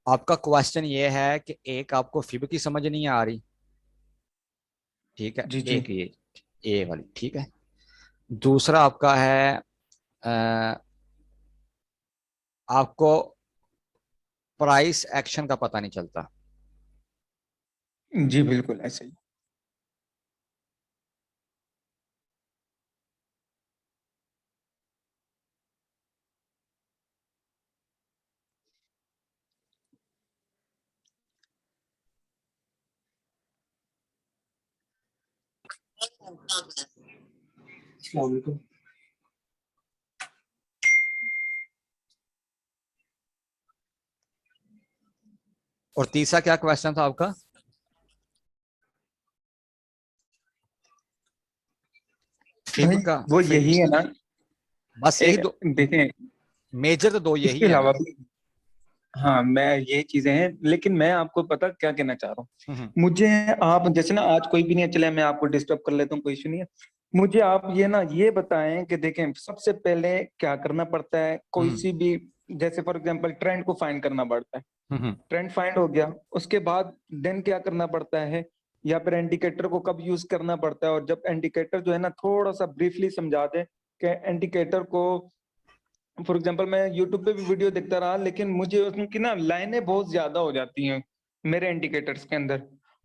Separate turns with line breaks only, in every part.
आपका क्वेश्चन ये है कि एक आपको फिब की समझ नहीं आ रही, ठीक है,
जी जी।
एक ये ए वाली, ठीक है। दूसरा आपका है आपको प्राइस एक्शन का पता नहीं चलता।
जी बिल्कुल ऐसे ही। अस्सलाम वालेकुम।
और तीसरा क्या क्वेश्चन था आपका? फिब
भाई
का?
वो
फिब,
यही है ना।
बस यही
एक
दो
देखें,
मेजर, तो दो यही
इसके
है
अलावा
ना।
भी, हाँ मैं ये चीजें हैं, लेकिन मैं आपको पता क्या कहना चाह रहा
हम्म
हूँ। मुझे आप जैसे ना, आज कोई भी नहीं है, चले मैं आपको डिस्टर्ब कर लेता हूँ, कोई इशू नहीं है। मुझे आप ये ना ये बताएं कि देखें सबसे पहले क्या करना पड़ता है कोई
हम्म
सी भी, जैसे फॉर एग्जांपल ट्रेंड को फाइंड करना पड़ता है।
हम्म
ट्रेंड फाइंड हो गया, उसके बाद देन क्या करना पड़ता है, या फिर इंडिकेटर को कब यूज करना पड़ता है। और जब इंडिकेटर जो है ना, थोड़ा सा ब्रीफली समझा दे कि इंडिकेटर को, फॉर एग्जांपल मैं यूट्यूब पे भी वीडियो देखता रहा, लेकिन मुझे उसकी ना लाइनें बहुत ज्यादा हो जाती हैं मेरे इंडिकेटर्स के अंदर।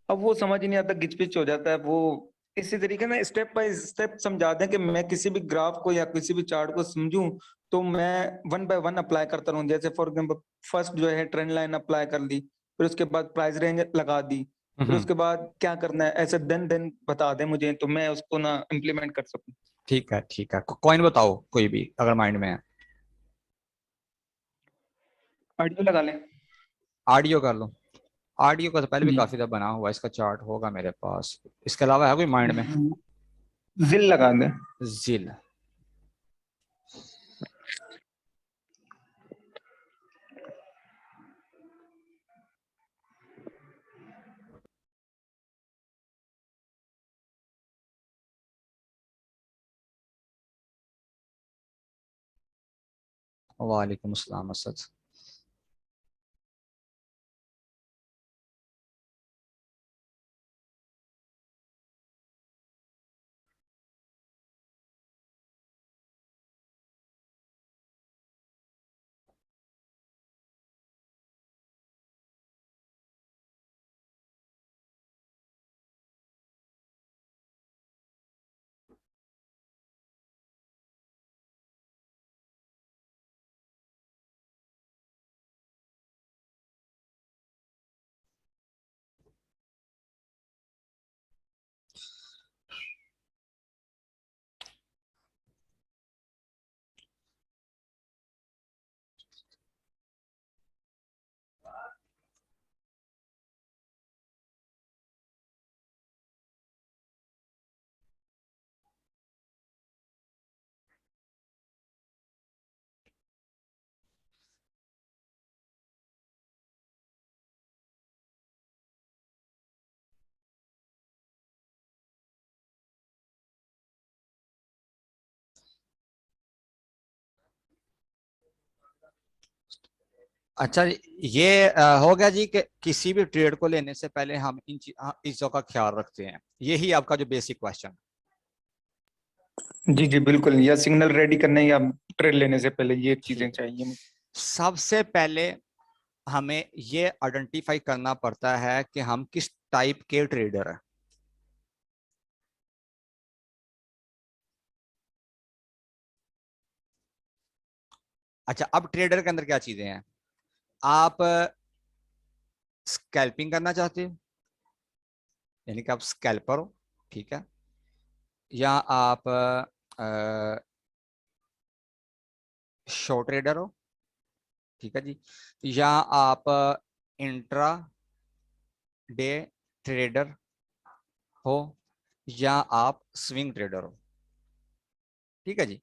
अब वो समझ ही नहीं आता, गिच पिच हो जाता है वो। इसी तरीके ना स्टेप बाय स्टेप समझा दें कि मैं किसी भी ग्राफ को या किसी भी चार्ट को समझूं, तो मैं वन बाय वन अप्लाई करता रहूं। जैसे फॉर एग्जांपल फर्स्ट जो है ट्रेंड लाइन अप्लाई कर ली, फिर उसके बाद प्राइस रेंज लगा दी, फिर
हम्म।
उसके बाद क्या करना है, ऐसे देन बता दें मुझे, तो मैं उसको ना इम्प्लीमेंट कर सकूं।
ठीक है ठीक है, कॉइन बताओ कोई भी अगर माइंड में है।
ऑडियो लगा लें।
आडियो कर लो। आडियो का तो पहले भी
जी।
काफी दफा बना हुआ है, इसका चार्ट होगा मेरे पास। इसके अलावा है कोई माइंड में?
जिल लगा दें।
जिल। वालेकुम अस्सलाम असद। अच्छा, ये हो गया जी कि किसी भी ट्रेड को लेने से पहले हम इन चीजों का ख्याल रखते हैं। यही आपका जो बेसिक क्वेश्चन।
जी जी बिल्कुल, या सिग्नल रेडी करने या ट्रेड लेने से पहले ये चीजें
ठीक है।
चाहिए मुझे।
सबसे पहले हमें ये आइडेंटिफाई करना पड़ता है कि हम किस टाइप के ट्रेडर हैं। अच्छा, अब ट्रेडर के अंदर क्या चीजें हैं? आप स्कैल्पिंग करना चाहते हो, यानी कि आप स्कैल्पर हो, ठीक है। या आप शॉर्ट ट्रेडर हो, ठीक है जी। या आप इंट्रा डे ट्रेडर हो, या आप स्विंग ट्रेडर हो, ठीक है जी।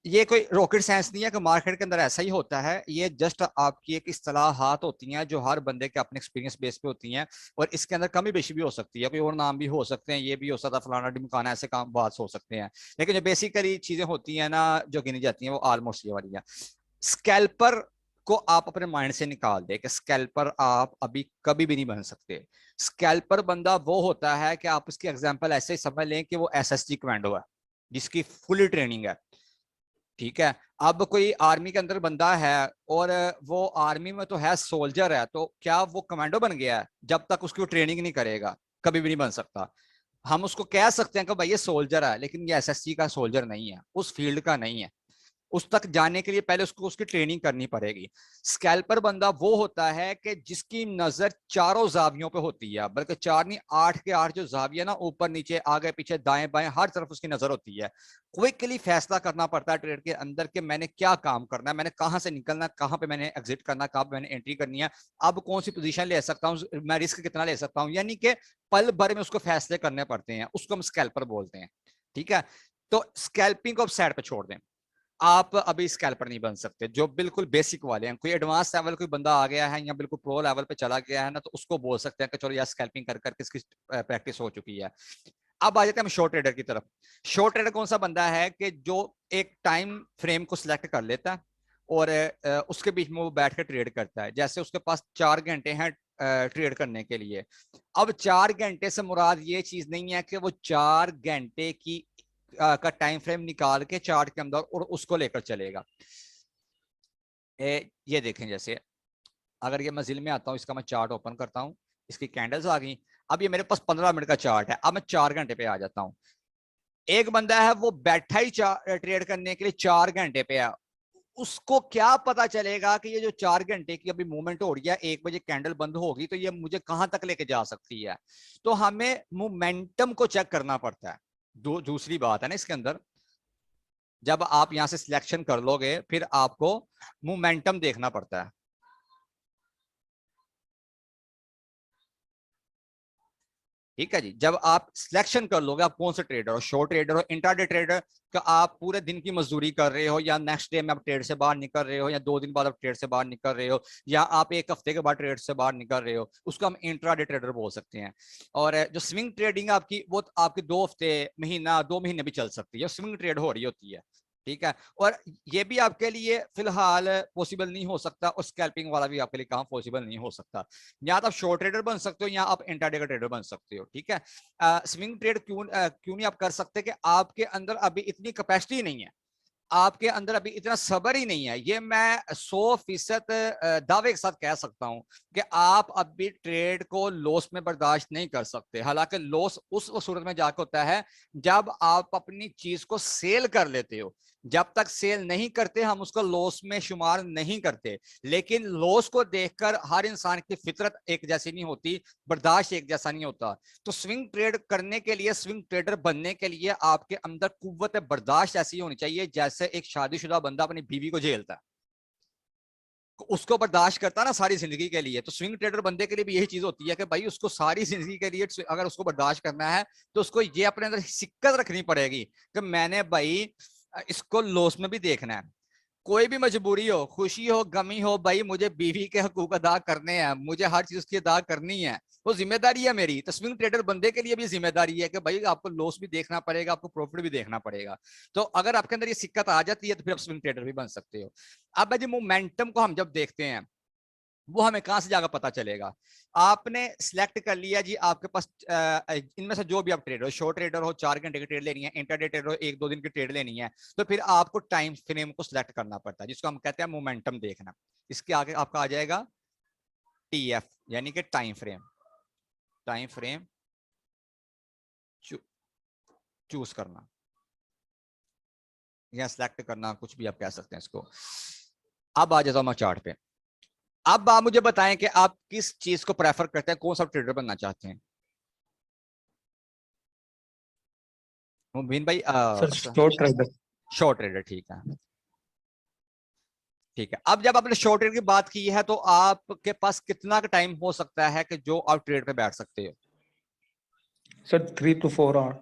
ये कोई रॉकेट साइंस नहीं है कि मार्केट के अंदर ऐसा ही होता है। ये जस्ट आपकी एक इस्तेलाहात होती हैं जो हर बंदे के अपने एक्सपीरियंस बेस पे होती हैं। और इसके अंदर कमी बेशी भी हो सकती है, कोई और नाम भी हो सकते हैं, ये भी हो सकता है, फलाना ढिमकाना, ऐसे काम बात हो सकते हैं। लेकिन जो बेसिकली चीजें होती हैं ना जो गिनी जाती हैं वो ऑलमोस्ट ये वाली है। स्कैल्पर को आप अपने माइंड से निकाल दे कि स्कैल्पर आप अभी कभी भी नहीं बन सकते। स्कैल्पर बंदा वो होता है कि आप उसकी एग्जांपल ऐसे ही समझ लें कि वो एसएसजी कमांडो है जिसकी फुल ट्रेनिंग है, ठीक है। अब कोई आर्मी के अंदर बंदा है और वो आर्मी में तो है, सोल्जर है, तो क्या वो कमांडो बन गया है? जब तक उसकी ट्रेनिंग नहीं करेगा कभी भी नहीं बन सकता। हम उसको कह सकते हैं कि भाई ये सोल्जर है, लेकिन ये एसएससी का सोल्जर नहीं है, उस फील्ड का नहीं है। उस तक जाने के लिए पहले उसको उसकी ट्रेनिंग करनी पड़ेगी। स्कैल्पर बंदा वो होता है कि जिसकी नजर चारों जावियों पे होती है, बल्कि चार नहीं 8 के 8 जो जाविया ना, ऊपर नीचे आगे पीछे दाएं बाएं हर तरफ उसकी नजर होती है। क्विकली फैसला करना पड़ता है ट्रेड के अंदर कि मैंने क्या काम करना है, मैंने कहां से निकलना है, कहां पे मैंने एग्जिट करना, कहां पे मैंने एंट्री करनी है, अब कौन सी पोजीशन ले सकता हूं, मैं रिस्क कितना ले सकता हूं, यानी कि पल भर में उसको फैसले करने पड़ते हैं, उसको हम स्कैल्पर बोलते हैं, ठीक है। तो स्कैल्पिंग को अब साइड पे छोड़ दें। आप अभी स्कैल्पर नहीं बन सकते, जो बिल्कुल बेसिक वाले हैं। कोई एडवांस लेवल कोई बंदा आ गया है या बिल्कुल प्रो लेवल पे चला गया है ना, तो उसको बोल सकते हैं कि चलो यार स्कैल्पिंग कर करके इसकी प्रैक्टिस हो चुकी है। अब आ जाते हैं हम शॉर्ट ट्रेडर की तरफ। शॉर्ट ट्रेडर कौन सा बंदा है कि जो एक टाइम फ्रेम को सिलेक्ट कर लेता है और उसके बीच में वो बैठ कर ट्रेड करता है। जैसे उसके पास 4 घंटे हैं ट्रेड करने के लिए। अब 4 घंटे से मुराद ये चीज नहीं है कि वो 4 घंटे की का टाइम फ्रेम निकाल के चार्ट के अंदर और उसको लेकर चलेगा। ये देखें, जैसे अगर ये मैं जिल में आता हूँ, इसका मैं चार्ट ओपन करता हूँ, इसकी कैंडल्स आ गई। अब ये मेरे पास 15 मिनट का चार्ट है, अब मैं 4 घंटे पे आ जाता हूँ। एक बंदा है वो बैठा ही ट्रेड करने के लिए 4 घंटे पे है, उसको क्या पता चलेगा कि ये जो 4 घंटे की अभी मूवमेंट हो रही है, 1 बजे कैंडल बंद होगी तो ये मुझे कहां तक लेके जा सकती है। तो हमें मोमेंटम को चेक करना पड़ता है। दूसरी बात है ना इसके अंदर, जब आप यहां से सिलेक्शन कर लोगे फिर आपको मोमेंटम देखना पड़ता है। ठीक है जी, जब आप सिलेक्शन कर लोगे आप कौन सा ट्रेडर हो, शॉर्ट ट्रेडर हो, इंट्राडे ट्रेडर, कि आप पूरे दिन की मजदूरी कर रहे हो, या नेक्स्ट डे में आप ट्रेड से बाहर निकल रहे हो, या 2 दिन बाद आप ट्रेड से बाहर निकल रहे हो, या आप 1 हफ्ते के बाद ट्रेड से बाहर निकल रहे हो, उसको हम इंट्राडे ट्रेडर बोल सकते हैं। और जो स्विंग ट्रेडिंग आपकी, वो आपके 2 हफ्ते, महीना, 2 महीने भी चल सकती है, स्विंग ट्रेड हो रही होती है, ठीक है। और ये भी आपके लिए फिलहाल पॉसिबल नहीं हो सकता, और स्कैल्पिंग वाला भी आपके लिए काम पॉसिबल नहीं हो सकता। या तो आप शॉर्ट ट्रेडर बन सकते हो या आप इंट्राडे का ट्रेडर बन सकते हो, ठीक है। स्विंग ट्रेड क्यों नहीं आप कर सकते कि आपके अंदर अभी इतनी कैपेसिटी नहीं है, आपके अंदर अभी इतना सब्र ही नहीं है। ये मैं 100% दावे के साथ कह सकता हूं कि आप अभी ट्रेड को लॉस में बर्दाश्त नहीं कर सकते। हालांकि लॉस उस सूरत में जाकर होता है जब आप अपनी चीज को सेल कर लेते हो। जब तक सेल नहीं करते हम उसको लॉस में शुमार नहीं करते। लेकिन लॉस को देखकर हर इंसान की फितरत एक जैसी नहीं होती, बर्दाश्त एक जैसा नहीं होता। तो स्विंग ट्रेड करने के लिए, स्विंग ट्रेडर बनने के लिए आपके अंदर कुव्वत बर्दाश्त ऐसी होनी चाहिए जैसे एक शादीशुदा बंदा अपनी बीवी को झेलता है, उसको बर्दाश्त करता है ना सारी जिंदगी के लिए। तो स्विंग ट्रेडर बंदे के लिए भी यही चीज होती है कि भाई उसको सारी जिंदगी के लिए अगर उसको बर्दाश्त करना है तो उसको ये अपने अंदर सिक्कत रखनी पड़ेगी कि मैंने भाई इसको लॉस में भी देखना है। कोई भी मजबूरी हो, खुशी हो, गमी हो, भाई मुझे बीवी के हकूक अदा करने हैं, मुझे हर चीज की अदा करनी है, वो जिम्मेदारी है मेरी। तो स्विंग ट्रेडर बंदे के लिए भी जिम्मेदारी है कि भाई आपको लॉस भी देखना पड़ेगा, आपको प्रॉफिट भी देखना पड़ेगा। तो अगर आपके अंदर ये सिक्कत आ जाती है तो फिर आप स्विंग ट्रेडर भी बन सकते हो। अब भाई मोमेंटम को हम जब देखते हैं, वो हमें कहां से जाकर पता चलेगा। आपने सिलेक्ट कर लिया जी, आपके पास इनमें से जो भी आप ट्रेडर हो, शॉर्ट ट्रेडर हो 4 घंटे की ट्रेड लेनी है, इंट्राडे ट्रेडर हो 1-2 दिन की ट्रेड लेनी है, तो फिर आपको टाइम फ्रेम को सिलेक्ट करना पड़ता है, जिसको हम कहते हैं मोमेंटम देखना। इसके आगे आपका आ जाएगा टीएफ, यानी कि time frame. Time frame choose करना या सिलेक्ट करना, कुछ भी आप कह सकते हैं इसको। अब आ जाता हूं मैं चार्ट पे। अब आप मुझे बताएं कि आप किस चीज को प्रेफर करते हैं, कौन सा ट्रेडर बनना चाहते हैं। मुबीन भाई,
sir short trader.
Short trader, ठीक है। ठीक है, अब जब आपने शॉर्ट ट्रेड की बात की है तो आपके पास कितना का टाइम हो सकता है कि जो आप ट्रेड पे बैठ सकते हो।
Sir 3 to 4 hour.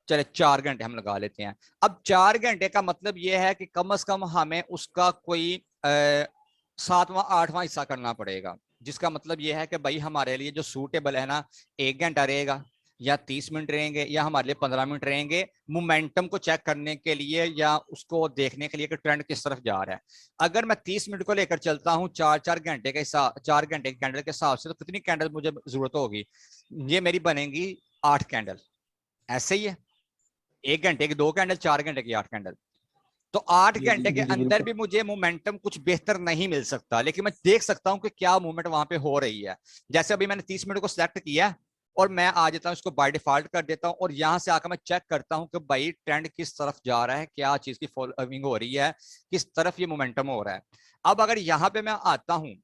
चले 4 घंटे हम लगा लेते हैं। अब 4 घंटे का मतलब यह है कि कम से कम हमें उसका कोई 7वां 8वां हिस्सा करना पड़ेगा, जिसका मतलब यह है कि भाई हमारे लिए जो सूटेबल है ना, 1 घंटा रहेगा, या 30 मिनट रहेंगे या हमारे लिए 15 मिनट रहेंगे मोमेंटम को चेक करने के लिए या उसको देखने के लिए कि ट्रेंड किस तरफ जा रहा है। अगर मैं 30 मिनट को लेकर चलता हूं 4 घंटे के हिसाब 4 घंटे के कैंडल के हिसाब से, तो कितनी कैंडल मुझे जरूरत होगी? ये मेरी बनेगी 8 कैंडल। ऐसे ही है, 1 घंटे की 2 कैंडल, 4 घंटे की 8 कैंडल। तो 8
जी जी
घंटे के
जी जी
अंदर
बिल्कुल।
भी मुझे मोमेंटम कुछ बेहतर नहीं मिल सकता, लेकिन मैं देख सकता हूं कि क्या मूवमेंट वहां पे हो रही है। जैसे अभी मैंने 30 मिनट को सिलेक्ट किया और मैं आ जाता हूं, इसको बाय डिफॉल्ट कर देता हूं और यहां से आकर मैं चेक करता हूं कि भाई ट्रेंड किस तरफ जा रहा है, क्या चीज की फॉलोइंग हो रही है, किस तरफ ये मोमेंटम हो रहा है। अब अगर यहां पे मैं आता हूं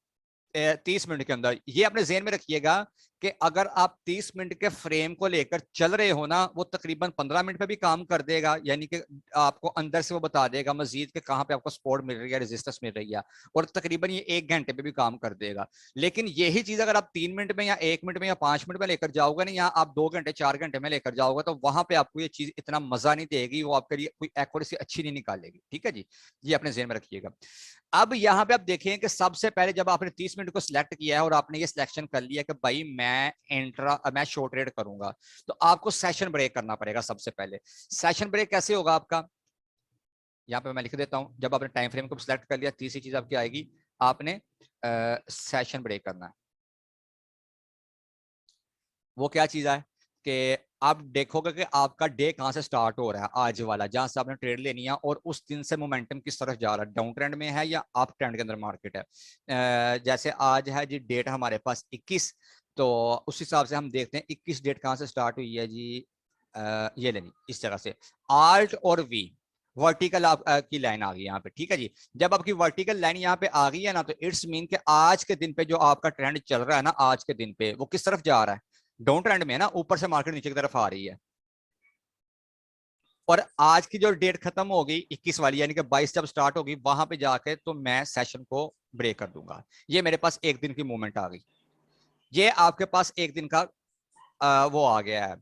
30 मिनट के अंदर, ये अपने जेहन में रखिएगा कि अगर आप 30 मिनट के फ्रेम को लेकर चल रहे हो ना, वो तकरीबन 15 मिनट पे भी काम कर देगा, यानी कि आपको अंदर से वो बता देगा मजीद के कहां पे आपको सपोर्ट मिल रही है, रेजिस्टेंस मिल रही है, और तकरीबन ये 1 घंटे पे भी काम कर देगा। लेकिन यही चीज अगर आप 3 मिनट में या 1 मिनट में या 5 मिनट में लेकर जाओगे ना, यहाँ आप 2 घंटे 4 घंटे में लेकर जाओगे, तो वहां पे आपको ये चीज इतना मजा नहीं देगी, वो आपके लिए कोई एक्यूरेसी अच्छी नहीं निकालेगी। ठीक है जी, ये अपने जेहन में रखिएगा। अब यहां पे आप देखें कि सबसे पहले जब आपने 30 मिनट को सिलेक्ट किया है और आपने ये सिलेक्शन कर लिया कि भाई मैं शॉर्ट ट्रेड करूंगा, तो आपको सेशन ब्रेक करना पड़ेगा। सबसे पहले सेशन ब्रेक कैसे होगा आपका, यहाँ पे मैं लिख देता हूं। जब आपने टाइम फ्रेम को सिलेक्ट कर लिया, तीसरी चीज आपकी आएगी, आपने सेशन ब्रेक करना है। वो क्या चीज है कि आप देखोगे कि आपका डे कहां से स्टार्ट हो रहा है, आज वाला जहां से आपने ट्रेड लेनी है, और उस दिन से मोमेंटम किस तरफ जा रहा है, डाउन ट्रेंड में है या अप ट्रेंड के अंदर मार्केट है। जैसे आज है जी डेट हमारे पास 21, तो उस हिसाब से हम देखते हैं 21 डेट कहां से स्टार्ट हुई है जी। ये लेनी इस तरह से आल्ट और वी वर्टिकल आप की लाइन आ गई यहाँ पे। ठीक है जी, जब आपकी वर्टिकल लाइन यहाँ पे आ गई है ना, तो इट्स मीन के आज के दिन पे जो आपका ट्रेंड चल रहा है ना, आज के दिन पे वो किस तरफ जा रहा है, डाउन ट्रेंड में है ना, ऊपर से मार्केट नीचे की तरफ आ रही है। और आज की जो डेट खत्म होगी 21 वाली, यानी कि 22 जब स्टार्ट होगी, वहां पे जाके तो मैं सेशन को ब्रेक कर दूंगा। ये मेरे पास एक दिन की मूवमेंट आ गई। ये आपके पास एक दिन का वो आ गया है,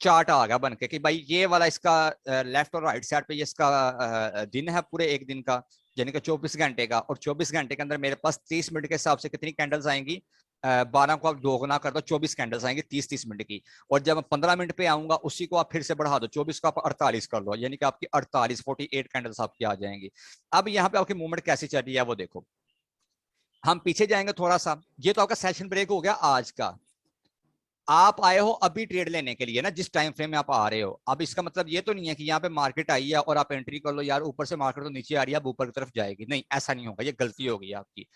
चार्ट आ गया बन के कि भाई ये वाला इसका लेफ्ट और राइट साइड पे ये इसका दिन है पूरे एक दिन का, यानी कि 24 घंटे का। और 24 घंटे के अंदर मेरे पास 30 मिनट के हिसाब से कितनी कैंडल्स आएंगी, 12 को आप दोगुना कर दो, 24 कैंडल्स आएंगी 30-30 मिनट की। और जब 15 मिनट पे आऊंगा, उसी को आप फिर से बढ़ा दो, 24 को आप 48 कर लो, यानी कि आपकी 48 कैंडल्स आपकी आ जाएंगी। अब यहाँ पे आपकी मूवमेंट कैसी चल रही है वो देखो। हम पीछे जाएंगे थोड़ा सा, ये तो आपका सेशन ब्रेक हो गया आज का। आप आए हो अभी ट्रेड लेने के लिए ना, जिस टाइम फ्रेम में आप आ रहे हो। अब इसका मतलब ये तो नहीं है कि यहाँ पे मार्केट आई है और आप एंट्री कर लो यार, ऊपर से मार्केट तो नीचे आ रही है अब ऊपर की तरफ जाएगी, नहीं ऐसा नहीं होगा, ये गलती होगी आपकी।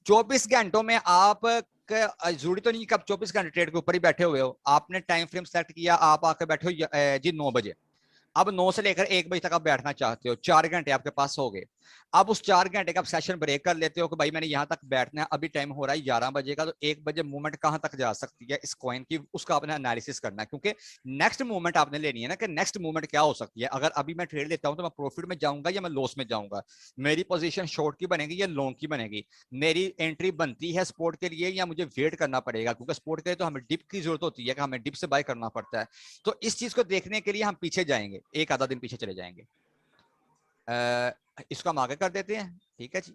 24 घंटों में आप जरूरी तो नहीं कि आप 24 घंटे ट्रेड के ऊपर ही बैठे हुए हो। आपने टाइम फ्रेम सेलेक्ट किया, आप आकर बैठे हो जी 9 बजे। अब 9 से लेकर 1 बजे तक आप बैठना चाहते हो, 4 घंटे आपके पास हो गए। अब उस 4 घंटे का आप सेशन ब्रेक कर लेते हो कि भाई मैंने यहां तक बैठना है, अभी टाइम हो रहा है 11 बजे का, तो 1 बजे मूवमेंट कहां तक जा सकती है इस कॉइन की, उसका आपने एनालिसिस करना है। क्योंकि नेक्स्ट मूवमेंट आपने लेनी है ना, कि नेक्स्ट मूवमेंट क्या हो सकती है। अगर अभी मैं ट्रेड लेता हूं तो मैं प्रॉफिट में जाऊंगा या मैं लॉस में जाऊंगा, मेरी पोजीशन शॉर्ट की बनेगी या लॉन्ग की बनेगी, मेरी एंट्री बनती है सपोर्ट के लिए या मुझे वेट करना पड़ेगा, क्योंकि सपोर्ट के लिए तो हमें डिप की जरूरत होती है कि हमें डिप से बाय करना पड़ता है। तो इस चीज को देखने के लिए हम पीछे जाएंगे, एक आधा दिन पीछे चले जाएंगे। इसको हम आगे कर देते हैं। ठीक है जी,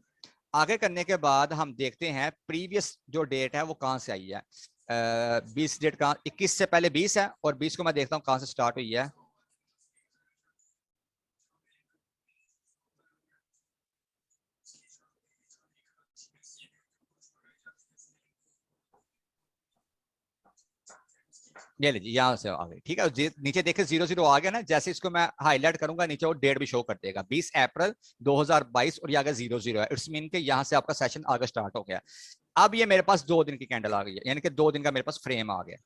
आगे करने के बाद हम देखते हैं प्रीवियस जो डेट है वो कहां से आई है। 20 डेट कहां, 21 से पहले 20 है, और 20 को मैं देखता हूं कहां से स्टार्ट हुई है। ये लीजिए यहाँ से आ गई। ठीक है, नीचे देखे 00 आ गया ना, जैसे इसको मैं हाईलाइट करूंगा नीचे वो डेट भी शो कर देगा 20 अप्रैल 2022, और ये आगे 00 है। इट्स मीन के यहाँ से आपका सेशन आगे स्टार्ट हो गया। अब ये मेरे पास 2 दिन की कैंडल आ गई है, यानी कि 2 दिन का मेरे पास फ्रेम आ गया।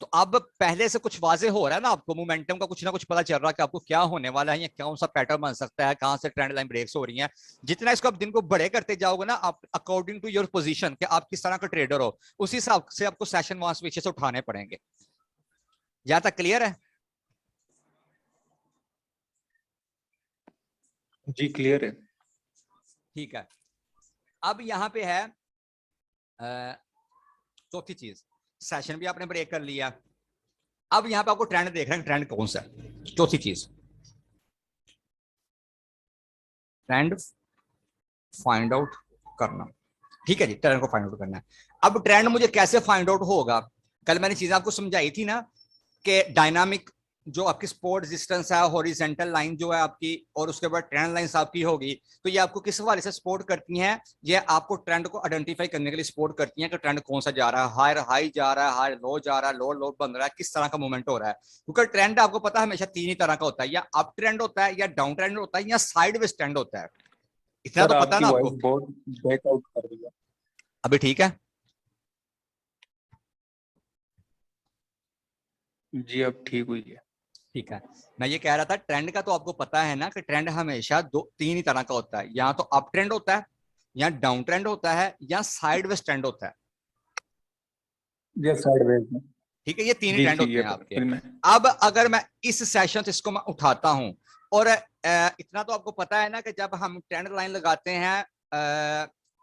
तो अब पहले से कुछ वाजे हो रहा है ना, आपको मोमेंटम का कुछ ना कुछ पता चल रहा है कि आपको क्या होने वाला है, या कौन सा पैटर्न बन सकता है, कहां से ट्रेंड लाइन ब्रेक्स हो रही हैं। जितना इसको आप दिन को बड़े करते जाओगे ना, आप अकॉर्डिंग टू योर पोजीशन कि आप किस तरह का ट्रेडर हो, उसी हिसाब से आपको सेशन वहां से पीछे से उठाने पड़ेंगे। यहां तक क्लियर है?
जी क्लियर है।
ठीक है, अब यहां पे है चौथी चीज, सेशन भी आपने ब्रेक कर लिया। अब यहां पे आपको ट्रेंड देख रहे हैं, ट्रेंड कौन सा है, चौथी चीज ट्रेंड फाइंड आउट करना। ठीक है जी, ट्रेंड को फाइंड आउट करना है। अब ट्रेंड मुझे कैसे फाइंड आउट होगा, कल मैंने चीजें आपको समझाई थी ना कि डायनामिक जो आपकी सपोर्ट रेजिस्टेंस है, हॉरिजॉन्टल लाइन जो है आपकी, और उसके बाद ट्रेंड लाइंस आपकी होगी, तो ये आपको किस हवाले से सपोर्ट करती हैं? ये आपको ट्रेंड को आइडेंटिफाई करने के लिए सपोर्ट करती हैं कि ट्रेंड कौन सा जा रहा है, हायर हाई जा रहा है, हायर लो जा रहा है, लो लो बन रहा है, किस तरह का मूवमेंट हो रहा है। क्योंकि ट्रेंड आपको पता है हमेशा तीन ही तरह का होता है, या अप ट्रेंड होता है, या डाउन ट्रेंड होता है, या साइडवेज ट्रेंड होता है। इतना
सर
तो पता है
आपकी
ना
वॉइस
आपको?
बहुत ब्रेकआउट कर रही है।
अभी ठीक है?
जी अब ठीक हुई है।
ठीक है। मैं ये कह रहा था ट्रेंड का तो आपको पता है ना कि ट्रेंड हमेशा दो तीन ही तरह का होता है, या तो अप ट्रेंड होता है, या डाउन ट्रेंड होता है, या साइडवेज ट्रेंड होता है।
जी साइडवेज में।
ठीक है, ये तीन ही
जी
ट्रेंड
जी
होते
ये
हैं आपके।
फिल्म है।
अब अगर मैं इस सेशन से इसको मैं उठाता हूं, और इतना तो आपको पता है ना कि जब हम ट्रेंड लाइन लगाते हैं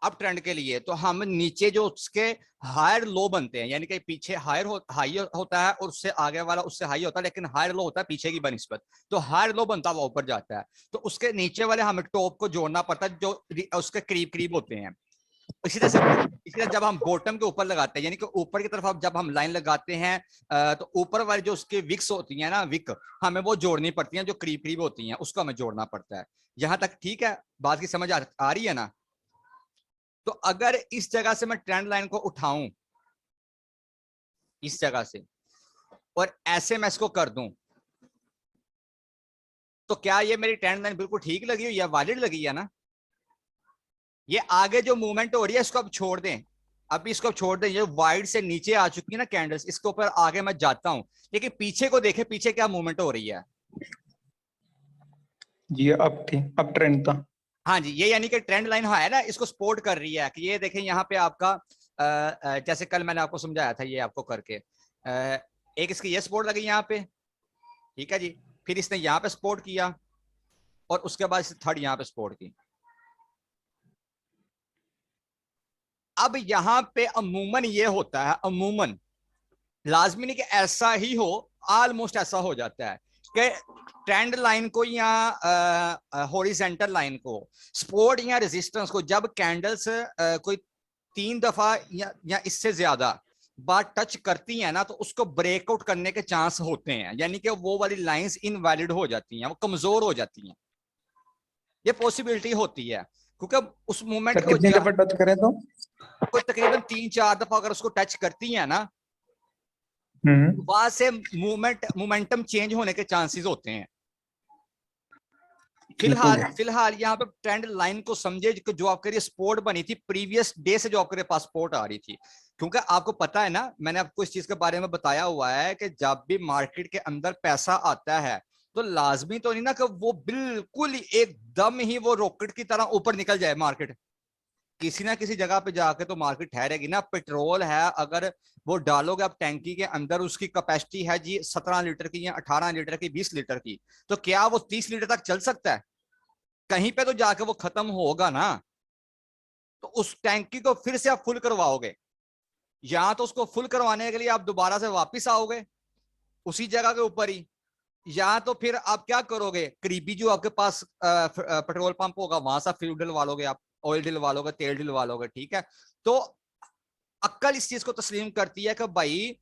अप ट्रेंड के लिए, तो हम नीचे जो उसके हायर लो बनते हैं, यानी कि पीछे हाई होता है और उससे आगे वाला उससे हाई होता है, लेकिन हायर लो होता है पीछे की बनिस्बत, तो हायर लो बनता हुआ ऊपर जाता है, तो उसके नीचे वाले हमें टॉप को जोड़ना पड़ता है जो उसके करीब करीब होते हैं। इसी तरह जब हम बॉटम के ऊपर लगाते हैं, यानी कि ऊपर की तरफ जब हम लाइन लगाते हैं, तो ऊपर वाली जो उसके विक्स होती है ना, विक, हमें वो जोड़नी पड़ती हैं, जो करीब करीब होती हैं उसको हमें जोड़ना पड़ता है। यहां तक ठीक है? बात की समझ आ रही है ना? तो अगर इस जगह से मैं ट्रेंड लाइन को उठाऊं, इस जगह से, और ऐसे मैं इसको कर दूं, तो क्या ये मेरी ट्रेंड लाइन बिल्कुल ठीक लगी हुई है, वैलिड लगी है ना? ये आगे जो मूवमेंट हो रही है इसको अब छोड़ दें, अभी इसको छोड़ दें, ये वाइड से नीचे आ चुकी है ना कैंडल्स, इसके ऊपर आगे मैं जाता हूं, लेकिन पीछे को देखें, पीछे क्या मूवमेंट हो रही है।
जी अब थी, अब ट्रेंड था।
हाँ जी, ये यानी कि ट्रेंड लाइन है ना, इसको सपोर्ट कर रही है कि ये देखें यहाँ पे आपका जैसे कल मैंने आपको समझाया था, ये आपको करके एक इसकी ये सपोर्ट लगी यहाँ पे, ठीक है जी, फिर इसने यहाँ पे सपोर्ट किया, और उसके बाद इसने थर्ड यहाँ पे सपोर्ट की। अब यहाँ पे अमूमन ये होता है, अमूमन, लाजमी नहीं कि ऐसा ही हो, ऑलमोस्ट ऐसा हो जाता है कि ट्रेंड लाइन को या हॉरिजॉन्टल लाइन को, सपोर्ट या रेजिस्टेंस को, जब कैंडल्स कोई 3 दफा या इससे ज्यादा बार टच करती है ना, तो उसको ब्रेकआउट करने के चांस होते हैं, यानी कि वो वाली लाइंस इनवैलिड हो जाती हैं, वो कमजोर हो जाती हैं, ये पॉसिबिलिटी होती है, क्योंकि उस मूवमेंट
सर
को
कितनी दफा टच करें तो?
कोई तकरीबन 3-4 दफा अगर उसको टच करती है ना,
हम्म।
वहां से मोमेंटम चेंज होने के चांसेस होते हैं।
ठीक
फिलहाल
है।
फिलहाल यहाँ पे ट्रेंड लाइन को समझे कि जो आपके लिए सपोर्ट बनी थी प्रीवियस डे से, जो आपके पास सपोर्ट आ रही थी, क्योंकि आपको पता है ना, मैंने आपको इस चीज के बारे में बताया हुआ है कि जब भी मार्केट के अंदर पैसा आता है, तो लाजमी तो नहीं ना कि वो बिल्कुल एकदम ही वो रॉकेट की तरह ऊपर निकल जाए मार्केट, किसी ना किसी जगह पे जाके तो मार्केट ठहरेगी ना। पेट्रोल है, अगर वो डालोगे आप टैंकी के अंदर, उसकी कैपेसिटी है जी 17 लीटर की, या 18 लीटर की, 20 लीटर की, तो क्या वो 30 लीटर तक चल सकता है? कहीं पे तो जाके वो खत्म होगा ना। तो उस टैंकी को फिर से आप फुल करवाओगे, या तो उसको फुल करवाने के लिए आप दोबारा से वापस आओगे उसी जगह के ऊपर ही, या तो फिर आप क्या करोगे, करीबी जो आपके पास पेट्रोल पंप होगा वहां से फ्यूल डलवा लोगे, आप ऑयल डलवा लोगे, तेल डलवा लोगे, ठीक है। तो अक्ल इस चीज को तस्लीम करती है कि भाई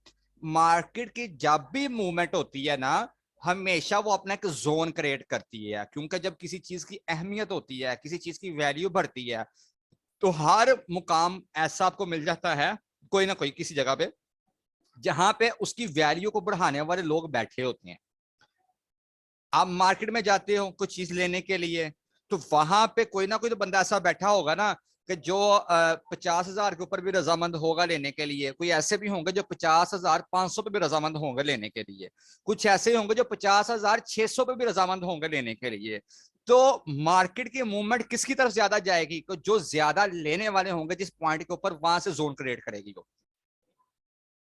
मार्केट की जब भी मूवमेंट होती है ना, हमेशा वो अपना एक जोन क्रिएट करती है, क्योंकि जब किसी चीज की अहमियत होती है, किसी चीज की वैल्यू बढ़ती है, तो हर मुकाम ऐसा आपको मिल जाता है, कोई ना कोई किसी जगह पे, जहां पे उसकी वैल्यू को बढ़ाने वाले लोग बैठे होते हैं। आप मार्केट में जाते हो कुछ चीज लेने के लिए, तो वहां पे कोई ना कोई तो बंदा ऐसा बैठा होगा ना कि जो 50,000 के ऊपर भी रजामंद होगा लेने के लिए, कोई ऐसे भी होंगे जो 50,500 पे भी रजामंद होंगे लेने के लिए, कुछ ऐसे होंगे जो 50,600 पे भी रजामंद होंगे लेने के लिए। तो मार्केट की मूवमेंट किसकी तरफ ज्यादा जाएगी? तो जो ज्यादा लेने वाले होंगे जिस पॉइंट के ऊपर, वहां से जोन क्रिएट करेगी वो।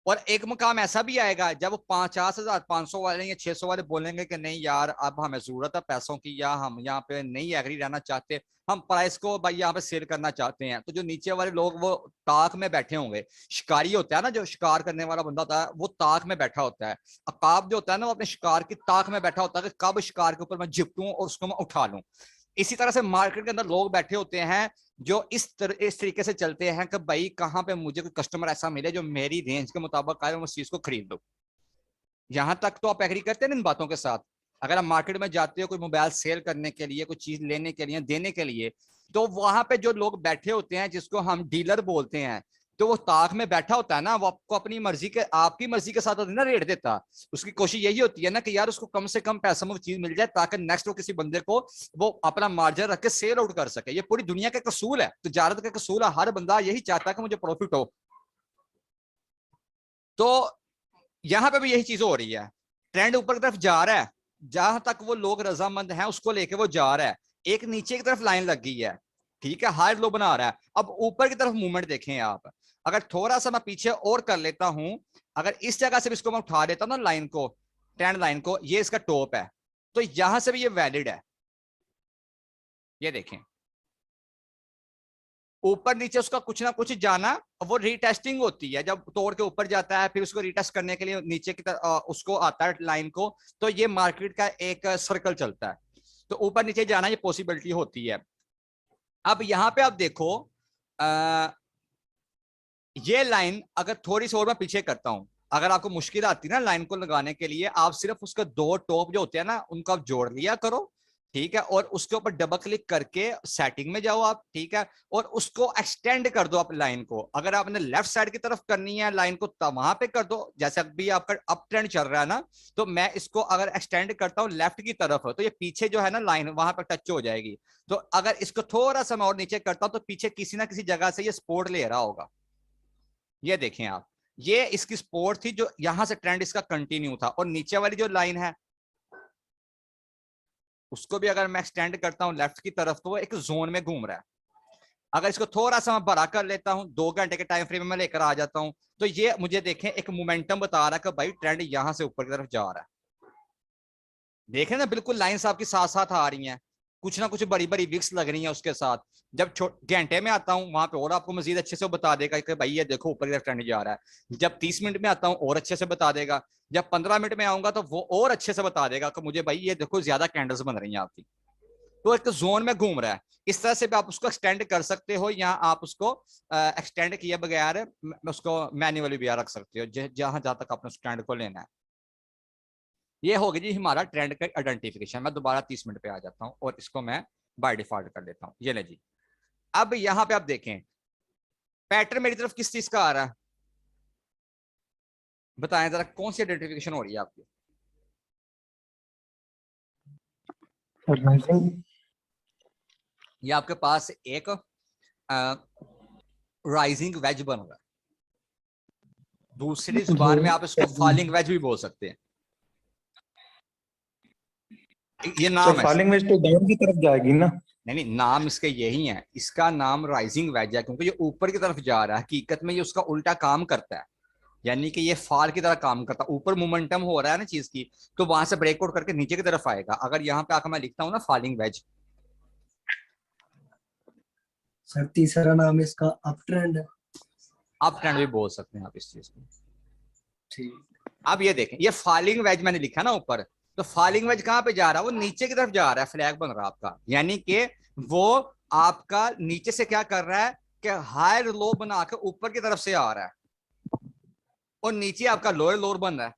और एक मुकाम ऐसा भी आएगा जब 50,500 वाले या 600 वाले बोलेंगे कि नहीं यार, अब हमें जरूरत है पैसों की, या हम यहाँ पे नहीं एग्री रहना चाहते, हम प्राइस को भाई यहाँ पे सेल करना चाहते हैं, तो जो नीचे वाले लोग वो ताक में बैठे होंगे। शिकारी होता है ना, जो शिकार करने वाला बंदा होता है, वो ताक में बैठा होता है। अकाब जो होता है ना, वो अपने शिकार की ताक में बैठा होता है कि कब शिकार के ऊपर मैं झिपटूं और उसको मैं उठा लूं। इसी तरह से मार्केट के अंदर लोग बैठे होते हैं जो इस तरीके से चलते हैं कि भाई कहाँ पे मुझे कोई कस्टमर ऐसा मिले जो मेरी रेंज के मुताबिक आए, मैं उस चीज को खरीद लूं। यहां तक तो आप एग्री करते हैं इन बातों के साथ? अगर आप मार्केट में जाते हो कोई मोबाइल सेल करने के लिए, कोई चीज लेने के लिए, देने के लिए, तो वहां पे जो लोग बैठे होते हैं जिसको हम डीलर बोलते हैं, तो वो ताक में बैठा होता है ना, वो आपको अपनी मर्जी के, आपकी मर्जी के साथ ना रेट देता। उसकी कोशिश यही होती है ना कि यार उसको कम से कम पैसों में चीज मिल जाए ताकि नेक्स्ट वो किसी बंदे को वो अपना मार्जिन रख के सेल आउट कर सके। ये पूरी दुनिया का कसूल है, तजारत का कसूल है। हर बंदा यही चाहता है कि मुझे प्रॉफिट हो। तो यहां पे भी यही चीज हो रही है। ट्रेंड ऊपर की तरफ जा रहा है, जहां तक वो लोग रजामंद हैं उसको लेके वो जा रहा है। एक नीचे की तरफ लाइन लग गई है, ठीक है, हाई लो बना रहा है। अब ऊपर की तरफ मूवमेंट देखें आप, अगर थोड़ा सा मैं पीछे और कर लेता हूं, अगर इस जगह से भी इसको मैं उठा देता हूं ना लाइन को, ट्रेंड लाइन को, ये इसका टॉप है, तो यहां से भी ये वैलिड है। ये देखें, ऊपर नीचे उसका कुछ ना कुछ जाना, वो रीटेस्टिंग होती है। जब तोड़ के ऊपर जाता है फिर उसको रीटेस्ट करने के लिए नीचे की तरफ उसको आता है लाइन को, तो ये मार्केट का एक सर्कल चलता है। तो ऊपर नीचे जाना ये पॉसिबिलिटी होती है। अब यहां पे आप देखो, आ, ये लाइन अगर थोड़ी सी और मैं पीछे करता हूं, अगर आपको मुश्किल आती है ना लाइन को लगाने के लिए, आप सिर्फ उसके दो टॉप जो होते हैं ना उनको आप जोड़ लिया करो, ठीक है, और उसके ऊपर डबल क्लिक करके सेटिंग में जाओ आप, ठीक है, और उसको एक्सटेंड कर दो आप लाइन को। अगर आपने लेफ्ट साइड की तरफ करनी है लाइन को तो वहां पे कर दो, जैसे अभी आपका अप ट्रेंड चल रहा है ना, तो मैं इसको अगर एक्सटेंड करता हूँ लेफ्ट की तरफ तो ये पीछे जो है ना लाइन वहां पर टच हो जाएगी। तो अगर इसको थोड़ा सा मैं और नीचे करता हूं तो पीछे किसी ना किसी जगह से ये सपोर्ट ले रहा होगा। ये देखें आप, ये इसकी सपोर्ट थी जो यहां से ट्रेंड इसका कंटिन्यू था, और नीचे वाली जो लाइन है उसको भी अगर मैं एक्सटेंड करता हूं लेफ्ट की तरफ तो वो एक जोन में घूम रहा है। अगर इसको थोड़ा सा मैं बड़ा कर लेता हूं, 2 घंटे के टाइम फ्रेम में लेकर आ जाता हूं, तो ये मुझे देखें एक मोमेंटम बता रहा है कि भाई ट्रेंड यहां से ऊपर की तरफ जा रहा है। देखें ना, बिल्कुल लाइंस आपकी साथ साथ आ रही हैं, कुछ ना कुछ बड़ी बड़ी विक्स लग रही हैं उसके साथ। जब घंटे में आता हूं वहां पे और आपको मजीद अच्छे से बता देगा कि भाई ये देखो ऊपर की तरफ ट्रेंड जा रहा है। जब 30 मिनट में आता हूं और अच्छे से बता देगा। जब 15 मिनट में आऊंगा तो वो और अच्छे से बता देगा कि मुझे भाई ये देखो ज्यादा कैंडल्स बन रही हैं आपकी। तो एक जोन में घूम रहा है। इस तरह से भी आप उसको एक्सटेंड कर सकते हो, या आप उसको एक्सटेंड किए बगैर उसको मैन्युअली भी रख सकते हो, जहां जहां तक आपने स्टैंड को लेना है। ये होगी जी हमारा ट्रेंड का आइडेंटिफिकेशन। मैं दोबारा 30 मिनट पे आ जाता हूं और इसको मैं बाय डिफॉल्ट कर लेता हूं। ये ले जी, अब यहां पे आप देखें पैटर्न मेरी तरफ किस चीज का आ रहा है, बताएं जरा कौन सी आइडेंटिफिकेशन हो रही है आपकी? ये आपके पास एक राइजिंग वेज बन रहा है, दूसरी जुबान में आप इसको फॉलिंग वेज भी बोल सकते हैं। ये
तो
नाम है,
फॉलिंग वेज तो डाउन की तरफ जाएगी ना?
नहीं नहीं, नाम इसके यही है, इसका नाम राइजिंग वेज है क्योंकि ये ऊपर की तरफ जा रहा है। हकीकत में ये उसका उल्टा काम करता है, यानी कि ये फॉल की तरह काम करता है। ऊपर मोमेंटम हो रहा है ना चीज की, तो वहां से ब्रेकआउट करके नीचे की तरफ आएगा। अगर यहाँ पे आकर मैं लिखता हूँ ना फॉलिंग वेज,
सर तीसरा नाम इसका अप ट्रेंड है।
अप ट्रेंड भी बोल सकते हैं आप इस चीज को।
ठीक।
अब ये देखें, ये फॉलिंग वेज मैंने लिखा ना ऊपर, तो फॉलिंग वेज कहाँ पे जा रहा है? वो नीचे की तरफ जा रहा है, फ्लैग बन रहा है आपका, यानी कि वो आपका नीचे से क्या कर रहा है कि हायर लो बना के ऊपर की तरफ से आ रहा है, और नीचे आपका लोअर लोअर बन रहा है।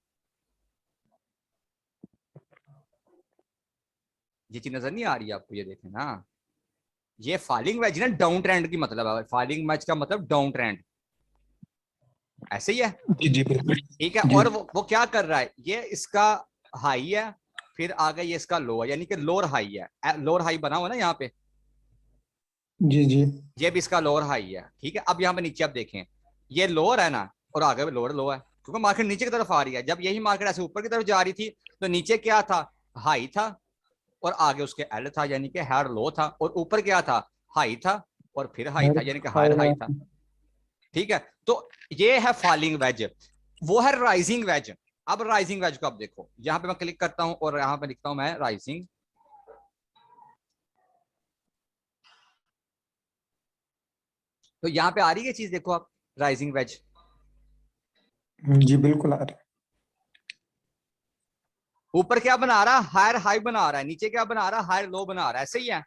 ये चीज नजर नहीं आ रही है आपको? ये देखें ना, ये फॉलिंग वेज ना डाउन ट्रेंड की मतलब है। फॉलिंग वेज का मतलब डाउन ट्रेंड, ऐसे ही है,
जी जी बिल्कुल।
ठीक है।
जी
और वो क्या कर रहा है, ये इसका हाई है, फिर आगे ये इसका लो है, यानी कि लोअर हाई है। लोअर हाई बना हुआ ना यहाँ पे,
जी जी
ये भी इसका लोअर हाई है, ठीक है। अब यहाँ पे नीचे आप देखें, ये लोअर है ना, और आगे भी लोअर लो है, क्योंकि मार्केट नीचे की तरफ आ रही है। जब यही मार्केट ऐसे ऊपर की तरफ जा रही थी तो नीचे क्या था? हाई था, और आगे उसके एल था, यानी कि हायर लो था, और ऊपर क्या था? हाई था, और फिर हाई था, यानी कि हायर हाई था, ठीक है। तो ये है फॉलिंग वेज, वो है राइजिंग वेज। अब राइजिंग वेज को आप देखो, यहां पे मैं क्लिक करता हूं और यहां पे लिखता हूं मैं राइजिंग, तो यहां पे आ रही है चीज, देखो आप, राइजिंग वेज।
जी बिल्कुल आ रहा है।
ऊपर क्या बना रहा है? हायर हाई बना रहा है, नीचे क्या बना रहा है? हायर लो बना रहा है, सही है।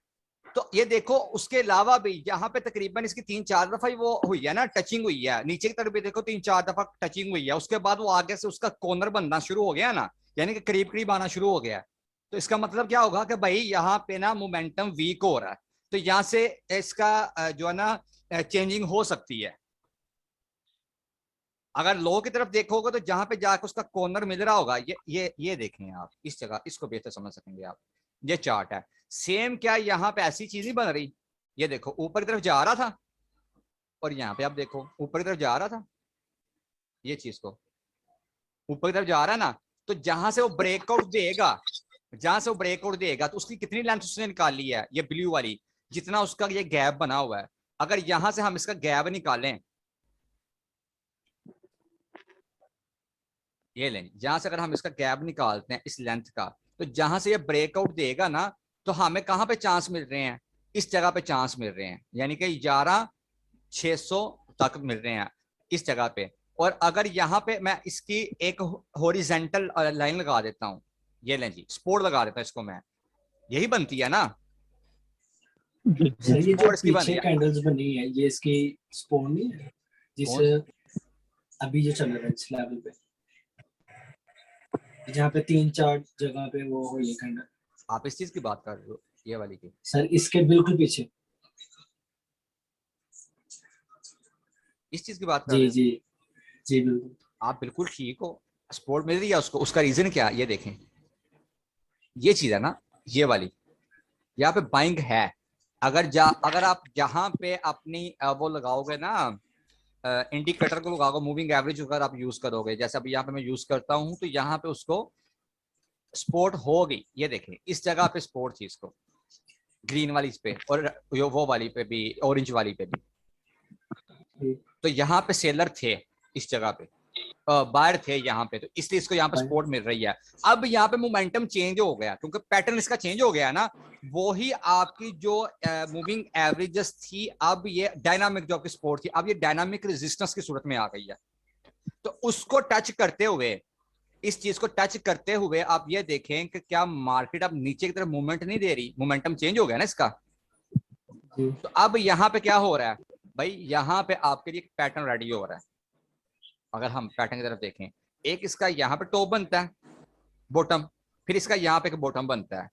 तो ये देखो उसके अलावा भी यहाँ पे तकरीबन इसकी 3-4 दफा ही वो हुई है ना, टचिंग हुई है, नीचे की तरफ भी देखो 3-4 दफा टचिंग हुई है, उसके बाद वो आगे से उसका कॉर्नर बनना शुरू हो गया ना, यानी कि करीब करीब आना शुरू हो गया। तो इसका मतलब क्या होगा कि भाई यहाँ पे ना मोमेंटम वीक हो रहा है, तो यहाँ से इसका जो है ना चेंजिंग हो सकती है। अगर लो की तरफ देखोगे तो जहां पे जाकर उसका कॉर्नर मिल रहा होगा, ये देखें आप इस जगह, इसको बेहतर समझ सकेंगे आप। ये चार्ट है सेम, क्या यहाँ पे ऐसी चीज नहीं बन रही? ये देखो ऊपर की तरफ जा रहा था, और यहाँ पे आप देखो ऊपर की तरफ जा रहा था, ये चीज को ऊपर की तरफ जा रहा है ना, तो जहां से वो ब्रेकआउट देगा, जहां से वो ब्रेकआउट देगा तो उसकी कितनी लेंथ उसने निकाली है, ये ब्लू वाली, जितना उसका ये गैप बना हुआ है। अगर यहां से हम इसका गैप निकालें, ये लें, जहां से अगर हम इसका गैप निकालते हैं इस लेंथ का, तो जहां से ये ब्रेकआउट देगा ना, तो हमें कहां पे चांस मिल रहे हैं? इस जगह पे चांस मिल रहे हैं, यानी कि 11,600 तक मिल रहे हैं इस जगह पे। और अगर यहाँ पे मैं इसकी एक हॉरिजेंटल लाइन लगा देता हूँ, ये लें जी, स्पोर्ट लगा देता हूँ इसको मैं, यही बनती है ना,
सर ये जो
स्पोर्ट्स की बन रही
पीछे
है।
कैंडल्स बनी है ये इसकी स्पोन नहीं है, जिस
कौन?
अभी जो चल रहा है इस लेवल पे, जहाँ पे 3-4 जगह पे वो हुई है कैंडल।
आप इस चीज की बात कर रहे हो, ये वाली की?
सर इसके बिल्कुल पीछे।
इस चीज की बात कर
जी
रहे हो?
जी जी बिल्कुल।
आप बिल्कुल ठीक हो, सपोर्ट मिल रही है उसको, उसका रीजन क्या, ये देखें, ये चीज है ना, ये वाली, यहाँ पे बाइंग है। अगर आप यहाँ पे अपनी वो लगाओगे ना, इंडिकेटर को लगाओगे, मूविंग एवरेज अगर आप यूज करोगे, जैसे अभी यहाँ पे मैं यूज करता हूँ, तो यहाँ पे उसको स्पोर्ट होगी, ये देखें इस जगह पे स्पोर्ट थी इसको, ग्रीन वाली इस पे, और वो वाली पे भी, ऑरेंज वाली पे भी। तो यहाँ पे सेलर थे इस जगह पे, बाहर थे यहाँ पे, तो इसलिए इसको यहाँ पे सपोर्ट मिल रही है। अब यहाँ पे मोमेंटम चेंज हो गया, क्योंकि पैटर्न इसका चेंज हो गया ना, वो ही आपकी जो मूविंग एवरेजेस थी, अब ये डायनामिक जो आपकी सपोर्ट थी, अब ये डायनामिक रेजिस्टेंस की सूरत में आ गई है। तो उसको टच करते हुए, इस चीज को टच करते हुए आप ये देखें कि क्या मार्केट अब नीचे की तरफ मूवमेंट नहीं दे रही, मोमेंटम चेंज हो गया ना इसका। तो अब यहाँ पे क्या हो रहा है भाई, यहाँ पे आपके लिए पैटर्न रेडी हो रहा है। अगर हम पैटर्न की तरफ देखें, एक इसका यहाँ पे टॉप बनता है, बॉटम, फिर इसका यहाँ पे बॉटम बनता है।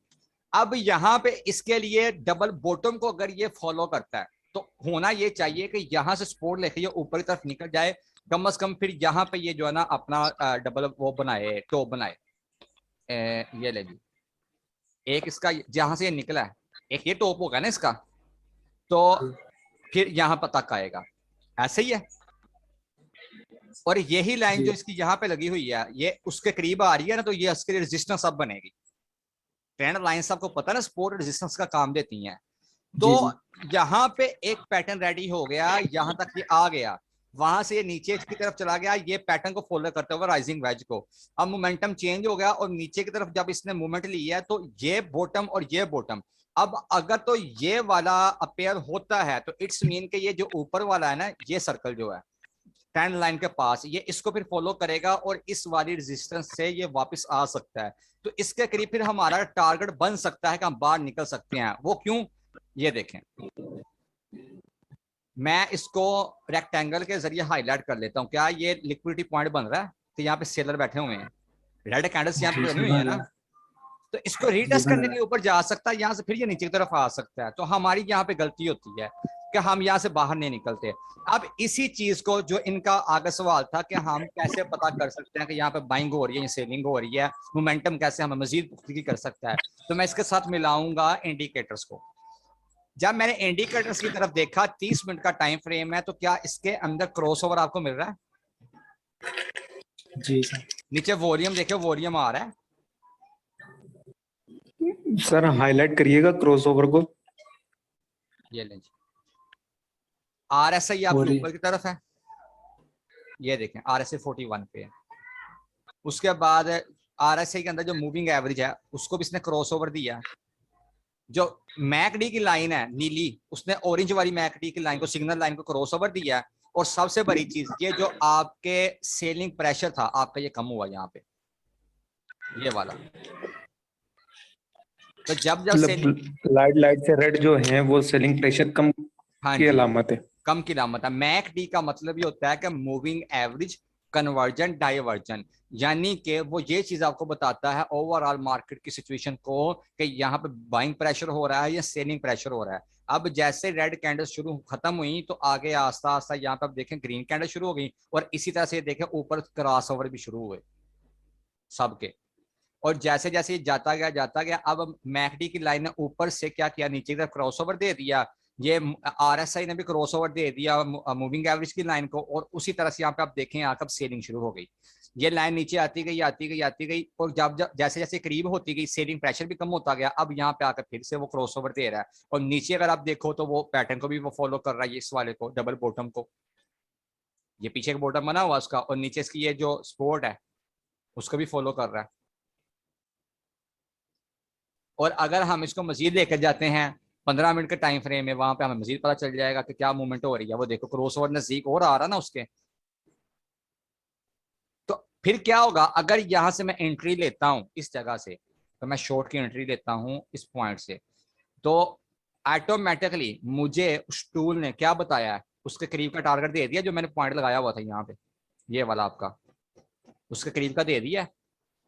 अब यहाँ पे इसके लिए डबल बॉटम को अगर ये फॉलो करता है, तो होना ये चाहिए कि यहाँ से सपोर्ट लेके ये ऊपर की तरफ निकल जाए, कम से कम फिर यहाँ पे ये जो है ना अपना डबल वो बनाए, टॉप बनाए। ये ले जी, एक इसका जहां से ये निकला है, एक ये टॉप होगा ना इसका, तो फिर यहाँ पर तक आएगा, ऐसे ही है। और यही लाइन जो इसकी यहाँ पे लगी हुई है, ये उसके करीब आ रही है ना, तो ये इसके रेजिस्टेंस अब बनेगी। ट्रेंड लाइंस आपको पता है ना, सपोर्ट रेजिस्टेंस का काम देती हैं। तो यहाँ पे एक पैटर्न रेडी हो गया, यहाँ तक ये आ गया, वहां से ये नीचे की तरफ चला गया, ये पैटर्न को फॉलो करते हुए राइजिंग वेज को। अब मोमेंटम चेंज हो गया, और नीचे की तरफ जब इसने मूवमेंट ली है, तो ये बॉटम और ये बॉटम, अब अगर तो ये वाला अपेयर होता है, तो इट्स मीन के ये जो ऊपर वाला है ना, ये सर्कल जो है ट्रेंड लाइन के पास, ये इसको फिर फॉलो करेगा, और इस वाली रेजिस्टेंस से ये वापस आ सकता है। तो इसके करीब फिर हमारा टारगेट बन सकता है कि हम बाहर निकल सकते हैं। वो क्यों, ये देखें, मैं इसको रेक्टेंगल के जरिए हाईलाइट कर लेता हूं। क्या ये लिक्विडिटी पॉइंट बन रहा है? तो यहाँ पे सेलर बैठे हुए हैं, रेड कैंडल्स यहाँ पे बनी हुई है ना, तो इसको रीटेस्ट करने के लिए ऊपर जा सकता है, यहाँ से फिर ये नीचे की तरफ आ सकता है। तो हमारी यहाँ पे गलती होती है कि हम यहाँ से बाहर नहीं निकलते। अब इसी चीज को, जो इनका आगे सवाल था कि हम कैसे पता कर सकते हैं कि यहाँ पे बाइंग हो रही है या सेलिंग हो रही है, मोमेंटम कैसे हमें मजीद पुख्तगी कर सकता है, तो मैं इसके साथ मिलाऊंगा इंडिकेटर्स को। जब मैंने इंडिकेटर्स की तरफ देखा, 30 मिनट का टाइम फ्रेम है, तो क्या इसके अंदर क्रॉसओवर आपको मिल रहा है?
जी सर।
नीचे वॉल्यूम देखिए, वॉल्यूम आ रहा है
सर हाईलाइट करिएगा क्रॉसओवर को।
ये लें, RSI आपके ऊपर की तरफ है, ये देखें RSI 41 पे है। उसके बाद RSI के अंदर जो मूविंग एवरेज है, उसको भी इसने क्रॉसओवर दिया। जो मैकडी की लाइन है नीली, उसने ऑरेंज वाली मैकडी की लाइन को, सिग्नल लाइन को क्रॉसओवर दिया। और सबसे बड़ी चीज, ये जो आपके सेलिंग प्रेशर था आपका, ये कम हुआ यहाँ पे, ये वाला। तो जब जब सेलिंग,
मतलब लाइट लाइट से रेड जो है वो सेलिंग प्रेशर कम
हाँ
की
जी,
अलामत है।
कम की लामत है। मैक डी का मतलब ये होता है कि मूविंग एवरेज कन्वर्जन डाइवर्जन, यानी कि वो ये चीज आपको बताता है ओवरऑल मार्केट की सिचुएशन को कि यहाँ पे बाइंग प्रेशर हो रहा है या सेलिंग प्रेशर हो रहा है। अब जैसे रेड कैंडल शुरू खत्म हुई तो आगे आस्ता आस्ता यहाँ पे आप देखें ग्रीन कैंडल शुरू हो गई, और इसी तरह से देखें ऊपर क्रॉस ओवर भी शुरू हुए सबके। और जैसे जैसे ये जाता गया, अब मैकडी की लाइन ने ऊपर से क्या किया, नीचे की तरफ क्रॉसओवर दे दिया। ये आरएसआई ने भी क्रॉसओवर दे दिया मूविंग एवरेज की लाइन को, और उसी तरह से यहाँ पे आप देखें यहाँ कब सेलिंग शुरू हो गई। ये लाइन नीचे आती गई आती गई आती गई, और जब जब जैसे जैसे करीब होती गई सेलिंग प्रेशर भी कम होता गया। अब यहाँ पे आकर फिर से वो क्रॉसओवर दे रहा है, और नीचे अगर आप देखो तो वो पैटर्न को भी वो फॉलो कर रहा है, इस वाले को डबल बॉटम को, ये पीछे का बॉटम बना हुआ उसका, और नीचे इसकी ये जो सपोर्ट है उसको भी फॉलो कर रहा है। और अगर हम इसको मजीद लेकर जाते हैं 15 मिनट के टाइम फ्रेम में, वहां पे हमें मजीद पता चल जाएगा कि क्या मूवमेंट हो रही है। वो देखो क्रॉस ओवर नजदीक और आ रहा ना उसके। तो फिर क्या होगा, अगर यहां से मैं एंट्री लेता हूं इस जगह से, तो मैं शॉर्ट की एंट्री लेता हूं इस पॉइंट से, तो ऑटोमेटिकली मुझे उस टूल ने क्या बताया है, उसके करीब का टारगेट दे दिया जो मैंने पॉइंट लगाया हुआ था यहाँ पे, ये वाला आपका उसके करीब का दे दिया।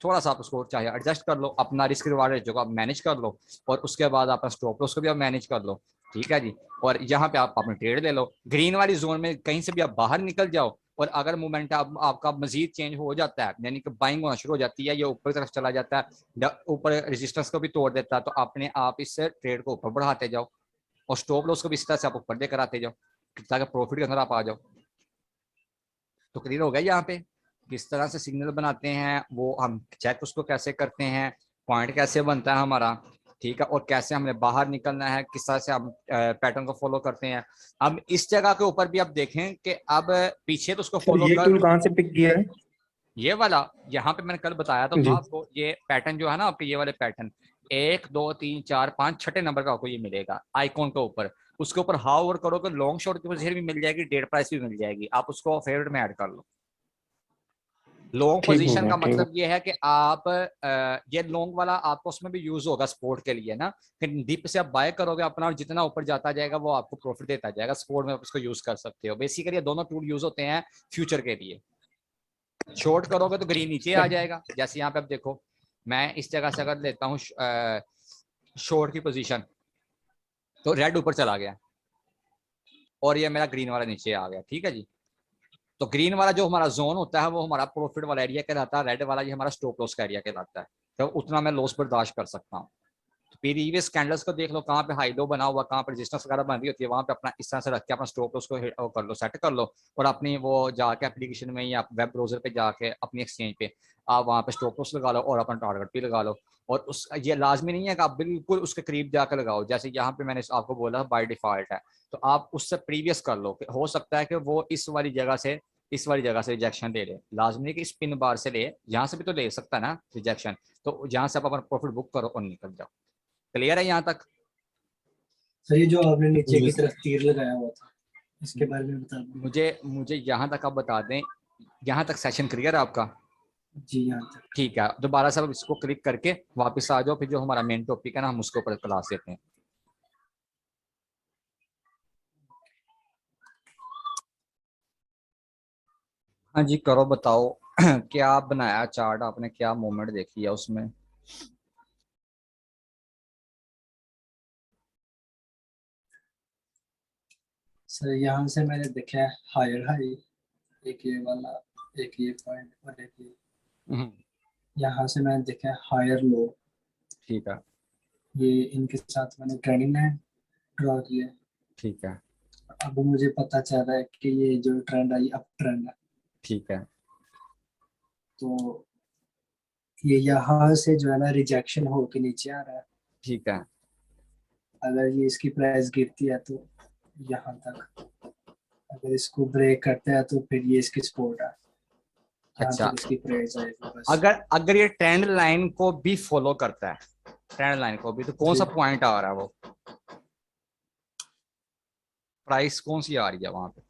थोड़ा सा आप उसको चाहे एडजस्ट कर लो, अपना रिस्क रिवार्ड रेशियो को आप मैनेज कर लो, और उसके बाद अपना स्टॉप लॉस को भी आप मैनेज कर लो। ठीक है जी। और यहाँ पे आप अपने ट्रेड ले लो, ग्रीन वाली जोन में कहीं से भी आप बाहर निकल जाओ, और अगर मूवमेंट आपका मजीद चेंज हो जाता है, यानी कि बाइंग होना शुरू हो जाती है, ये ऊपर की तरफ चला जाता है, ऊपर रेजिस्टेंस को भी तोड़ देता है, तो अपने आप इस ट्रेड को ऊपर बढ़ाते जाओ, और स्टॉप लॉस को भी इस तरह से आप ऊपर देकर आते जाओ, ताकि प्रॉफिट के अंदर आप आ जाओ। तो क्लियर हो गया यहाँ पे किस तरह से सिग्नल बनाते हैं, वो हम चेक उसको कैसे करते हैं, पॉइंट कैसे बनता है हमारा, ठीक है, और कैसे हमने बाहर निकलना है, किस तरह से हम पैटर्न को फॉलो करते हैं। अब इस जगह के ऊपर भी आप देखें कि अब पीछे तो उसको
सर
फॉलो
ये
कर,
टूल कहाँ से पिक किया है?
ये वाला यहाँ पे मैंने कल बताया तो था
जी।
आपको, ये पैटर्न जो है ना आपके, ये वाले पैटर्न 1 2 3 4 5 छठे नंबर पे आपको ये मिलेगा आइकॉन के ऊपर। उसके ऊपर हाउ करोगे लॉन्ग शॉर्ट की पोजीशन भी मिल जाएगी, डेट प्राइस भी मिल जाएगी, आप उसको फेवरेट में ऐड कर लो। लॉन्ग
ठीक हो
पोजीशन
गया,
का
ठीक हो।
मतलब ये है कि आप ये लॉन्ग वाला आपको उसमें भी यूज होगा सपोर्ट के लिए ना, कि डीप से आप बाय करोगे अपना, और जितना ऊपर जाता जाएगा वो आपको प्रॉफिट देता जाएगा, सपोर्ट में आप उसको यूज कर सकते हो। बेसिकली दोनों टूल यूज होते हैं फ्यूचर के लिए। शॉर्ट करोगे तो ग्रीन नीचे आ जाएगा, जैसे यहाँ पे आप देखो, मैं इस जगह से अगर लेता हूँ शॉर्ट की पोजीशन, तो रेड ऊपर चला गया और ये मेरा ग्रीन वाला नीचे आ गया। ठीक है जी। तो ग्रीन वाला जो हमारा जोन होता है वो हमारा प्रॉफिट वाला एरिया कहलाता है, रेड वाला ये हमारा स्टॉप लॉस का एरिया कहलाता है। तो उतना मैं लॉस बर्दाश्त कर सकता हूँ। तो प्रीवियस कैंडल्स को देख लो, कहाँ पे हाई लो बना हुआ, कहाँ पे रेजिस्टेंस वगैरह बन रही होती है, वहां पे अपना इस तरह से रख के अपना स्टॉप लॉस को कर लो, सेट कर लो, और अपनी वो जाके एप्लीकेशन में या वेब ब्राउजर पे जाके अपनी एक्सचेंज पे आप वहाँ पे स्टॉप लॉस लगा लो और अपना टारगेट भी लगा लो। और उस ये लाजमी नहीं है कि आप बिल्कुल उसके करीब जाकर लगाओ, जैसे यहाँ पे मैंने आपको बोला बाय डिफॉल्ट है, तो आप उससे प्रीवियस कर लो, हो सकता है कि वो इस वाली जगह से रिजेक्शन ले ले, लाजमी है कि स्पिन बार से ले, यहाँ से भी तो ले सकता है ना रिजेक्शन, तो जहाँ से आप अपना प्रॉफिट बुक करो और निकल जाओ। क्लियर है यहाँ तक?
सर ये जो आपने नीचे
जी
की
सर।
तरफ तीर लगाया हुआ था, इसके बारे में बता दो।
मुझे मुझे यहाँ तक आप बता दें, यहाँ तक सेशन क्लियर है आपका?
जी यहाँ तक।
ठीक है, दोबारा से आप इसको क्लिक करके वापस आ जाओ, फिर जो हमारा मेन टॉपिक है ना हम उसके ऊपर क्लास लेते हैं। हाँ जी करो, बताओ क्या बनाया चार्ट आपने, क्या मूवमेंट देखी है उसमें?
सर यहाँ से मैंने देखा है हायर हाई, एक ये वाला, एक ये पॉइंट और एक ये। यहाँ से मैंने देखा है हायर लो,
ठीक है।
ये इनके साथ मैंने ट्रेंडिंग लाइन ड्रॉ किया है।
ठीक है।
अब मुझे पता चल रहा है कि ये जो ट्रेंड आई अप ट्रेंड है,
ठीक है।
तो ये यहाँ से जो है ना रिजेक्शन होके नीचे आ रहा है।
ठीक है।
अगर ये इसकी प्राइस गिरती है तो यहाँ तक, अगर इसको ब्रेक करता है तो फिर ये इसकी सपोर्ट है, जहाँ
अच्छा,
तक इसकी प्राइस आएगी बस।
अगर अगर ये ट्रेंड लाइन को भी फॉलो करता है, ट्रेंड लाइन को भी, तो कौन सा
जी
पॉइंट आ रहा है, वो प्राइस कौन सी आ रही है वहां पे?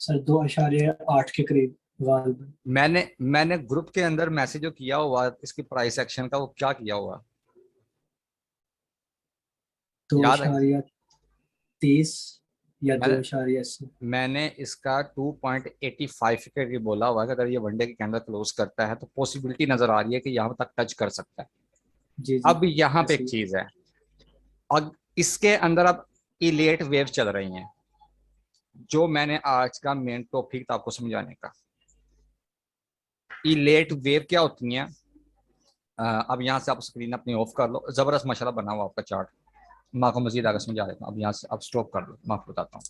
सर 2.8 के करीब वाल्व।
मैंने ग्रुप के अंदर मैसेज जो किया हुआ इसकी प्राइस एक्शन का, वो क्या किया हुआ
दो
याद है?
इशारिया 30 या
मैंने
2.80।
मैंने इसका 2.85 के लिए बोला हुआ है कि अगर ये वनडे की कैंडल क्लोज करता है तो पॉसिबिलिटी नजर आ रही है कि यहाँ तक टच कर सकता है।
जी जी,
अब यहाँ पे
ऐसे
एक
ही।
चीज है, और इसके अंदर अब इलेट वेव चल रही हैं, जो मैंने आज का मेन टॉपिक था आपको समझाने का। इलेट वेव क्या होती हैं? अब यहाँ से आप स्क्रीन अपनी ऑफ कर लो, जबरदस्त माशाल्लाह बना हुआ आपका चार्ट, मैं आपको मजीद आगे समझा देता हूँ। अब यहाँ से आप स्टॉप कर लो, मैं आपको बताता हूँ।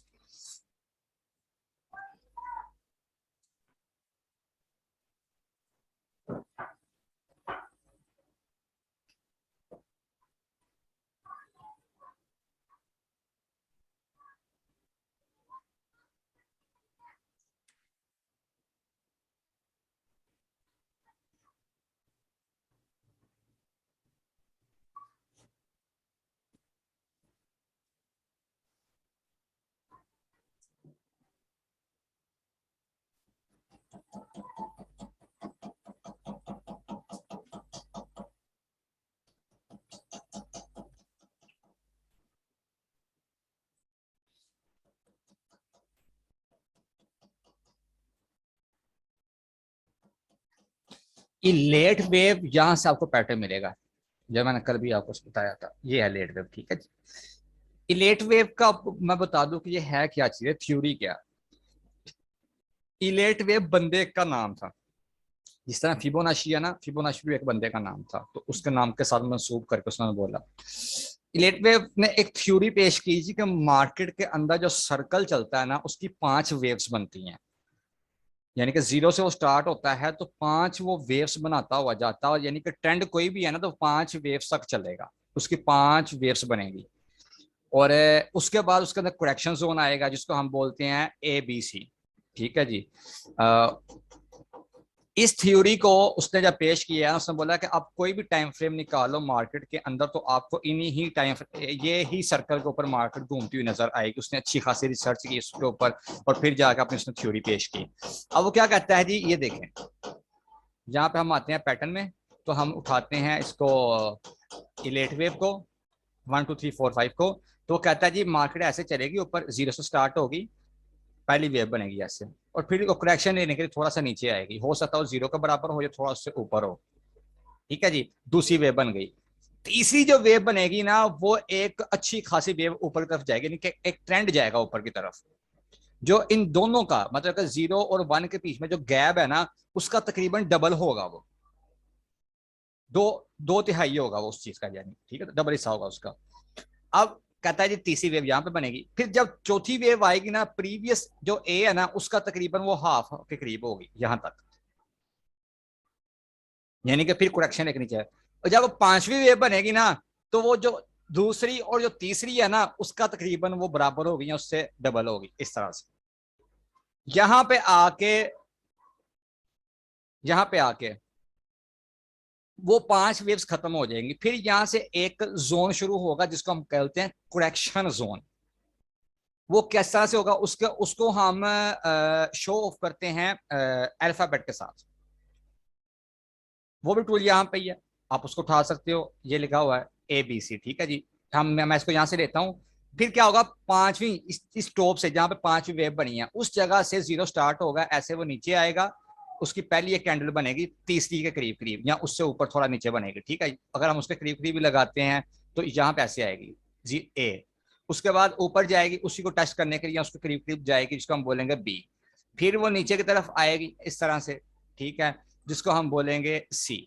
ये लेट वेव, यहाँ से आपको पैटर्न मिलेगा जो मैंने कल भी आपको बताया था, ये है लेट वेव। ठीक है जी, ये लेट वेव का मैं बता दूं कि ये है क्या चीज है, थ्योरी क्या। इलेट वेव बंदे का नाम था, जिस तरह फिबोनाची है ना, फिबोनाची भी एक बंदे का नाम था, तो उसके नाम के साथ मंसूब करके उसने बोला। इलेट वेव ने एक थ्योरी पेश की थी कि मार्केट के अंदर जो सर्कल चलता है ना, उसकी 5 वेव्स बनती हैं। यानी कि जीरो से वो स्टार्ट होता है तो 5 वो वेव्स बनाता हुआ जाता है, यानी कि ट्रेंड कोई भी है ना तो 5 वेव्स तक चलेगा, उसकी 5 वेव्स बनेगी। और उसके बाद उसके अंदर करेक्शन जोन आएगा जिसको हम बोलते हैं ABC। ठीक है जी। इस थ्योरी को उसने जब पेश किया उसने बोला कि आप कोई भी टाइम फ्रेम निकालो मार्केट के अंदर तो आपको इन्हीं ही ये ही सर्कल के ऊपर मार्केट घूमती हुई नजर आएगी। उसने अच्छी खासी रिसर्च की इसके ऊपर और फिर जाकर अपनी उसने थ्योरी पेश की। अब वो क्या कहता है जी, ये देखें, यहाँ पे हम आते हैं पैटर्न में, तो हम उठाते हैं इसको इलेट वेव को 1 2 3 4 5 को। तो वो कहता है जी मार्केट ऐसे चलेगी, ऊपर जीरो से स्टार्ट होगी, पहली वेव बनेगी ऐसे, और फिर वो करेक्शन लेने के लिए थोड़ा सा नीचे आएगी, हो सकता है जीरो के बराबर हो या थोड़ा उससे ऊपर हो। ठीक है जी, दूसरी वेव बन गई। तीसरी जो वेव बनेगी ना, वो एक अच्छी खासी वेव ऊपर की तरफ जाएगी, यानी कि एक ट्रेंड जाएगा ऊपर की तरफ, जो इन दोनों का मतलब जीरो और 1 के बीच में जो गैप है ना, उसका तकरीबन डबल होगा। वो दो दो तिहाई होगा वो उस चीज का, यानी ठीक है, तो डबल हिस्सा होगा उसका। अब कहता है जी तीसरी वेव यहां पे बनेगी, फिर जब चौथी वेव आएगी ना, प्रीवियस जो ए है ना उसका तकरीबन वो हाफ के करीब होगी यहां तक, यानी कि फिर करेक्शन एक नीचे है। और जब 5वीं वेव बनेगी ना, तो वो जो दूसरी और जो तीसरी है ना उसका तकरीबन वो बराबर होगी या उससे डबल होगी, इस तरह से। यहां पे आके यहां पे आके वो 5 वेव्स खत्म हो जाएंगी, फिर यहां से एक जोन शुरू होगा जिसको हम कहते हैं करेक्शन जोन। वो किस तरह से होगा, उसके उसको हम शो ऑफ करते हैं अल्फाबेट के साथ। वो भी टूल यहाँ पे ही है, आप उसको उठा सकते हो, ये लिखा हुआ है ABC। ठीक है जी, मैं इसको यहाँ से लेता हूँ। फिर क्या होगा, 5वीं इस टॉप से जहां पे 5वीं वेव बनी है उस जगह से जीरो स्टार्ट होगा, ऐसे वो नीचे आएगा, उसकी पहली एक कैंडल बनेगी तीसरी के करीब करीब या उससे ऊपर थोड़ा नीचे बनेगी। ठीक है, अगर हम उसके करीब करीब भी लगाते हैं तो यहाँ पे ऐसे आएगी जी A। उसके बाद ऊपर जाएगी, उसी को टच करने के लिए उसके करीब करीब जाएगी जिसको हम बोलेंगे B। फिर वो नीचे की तरफ आएगी इस तरह से, ठीक है, जिसको हम बोलेंगे C,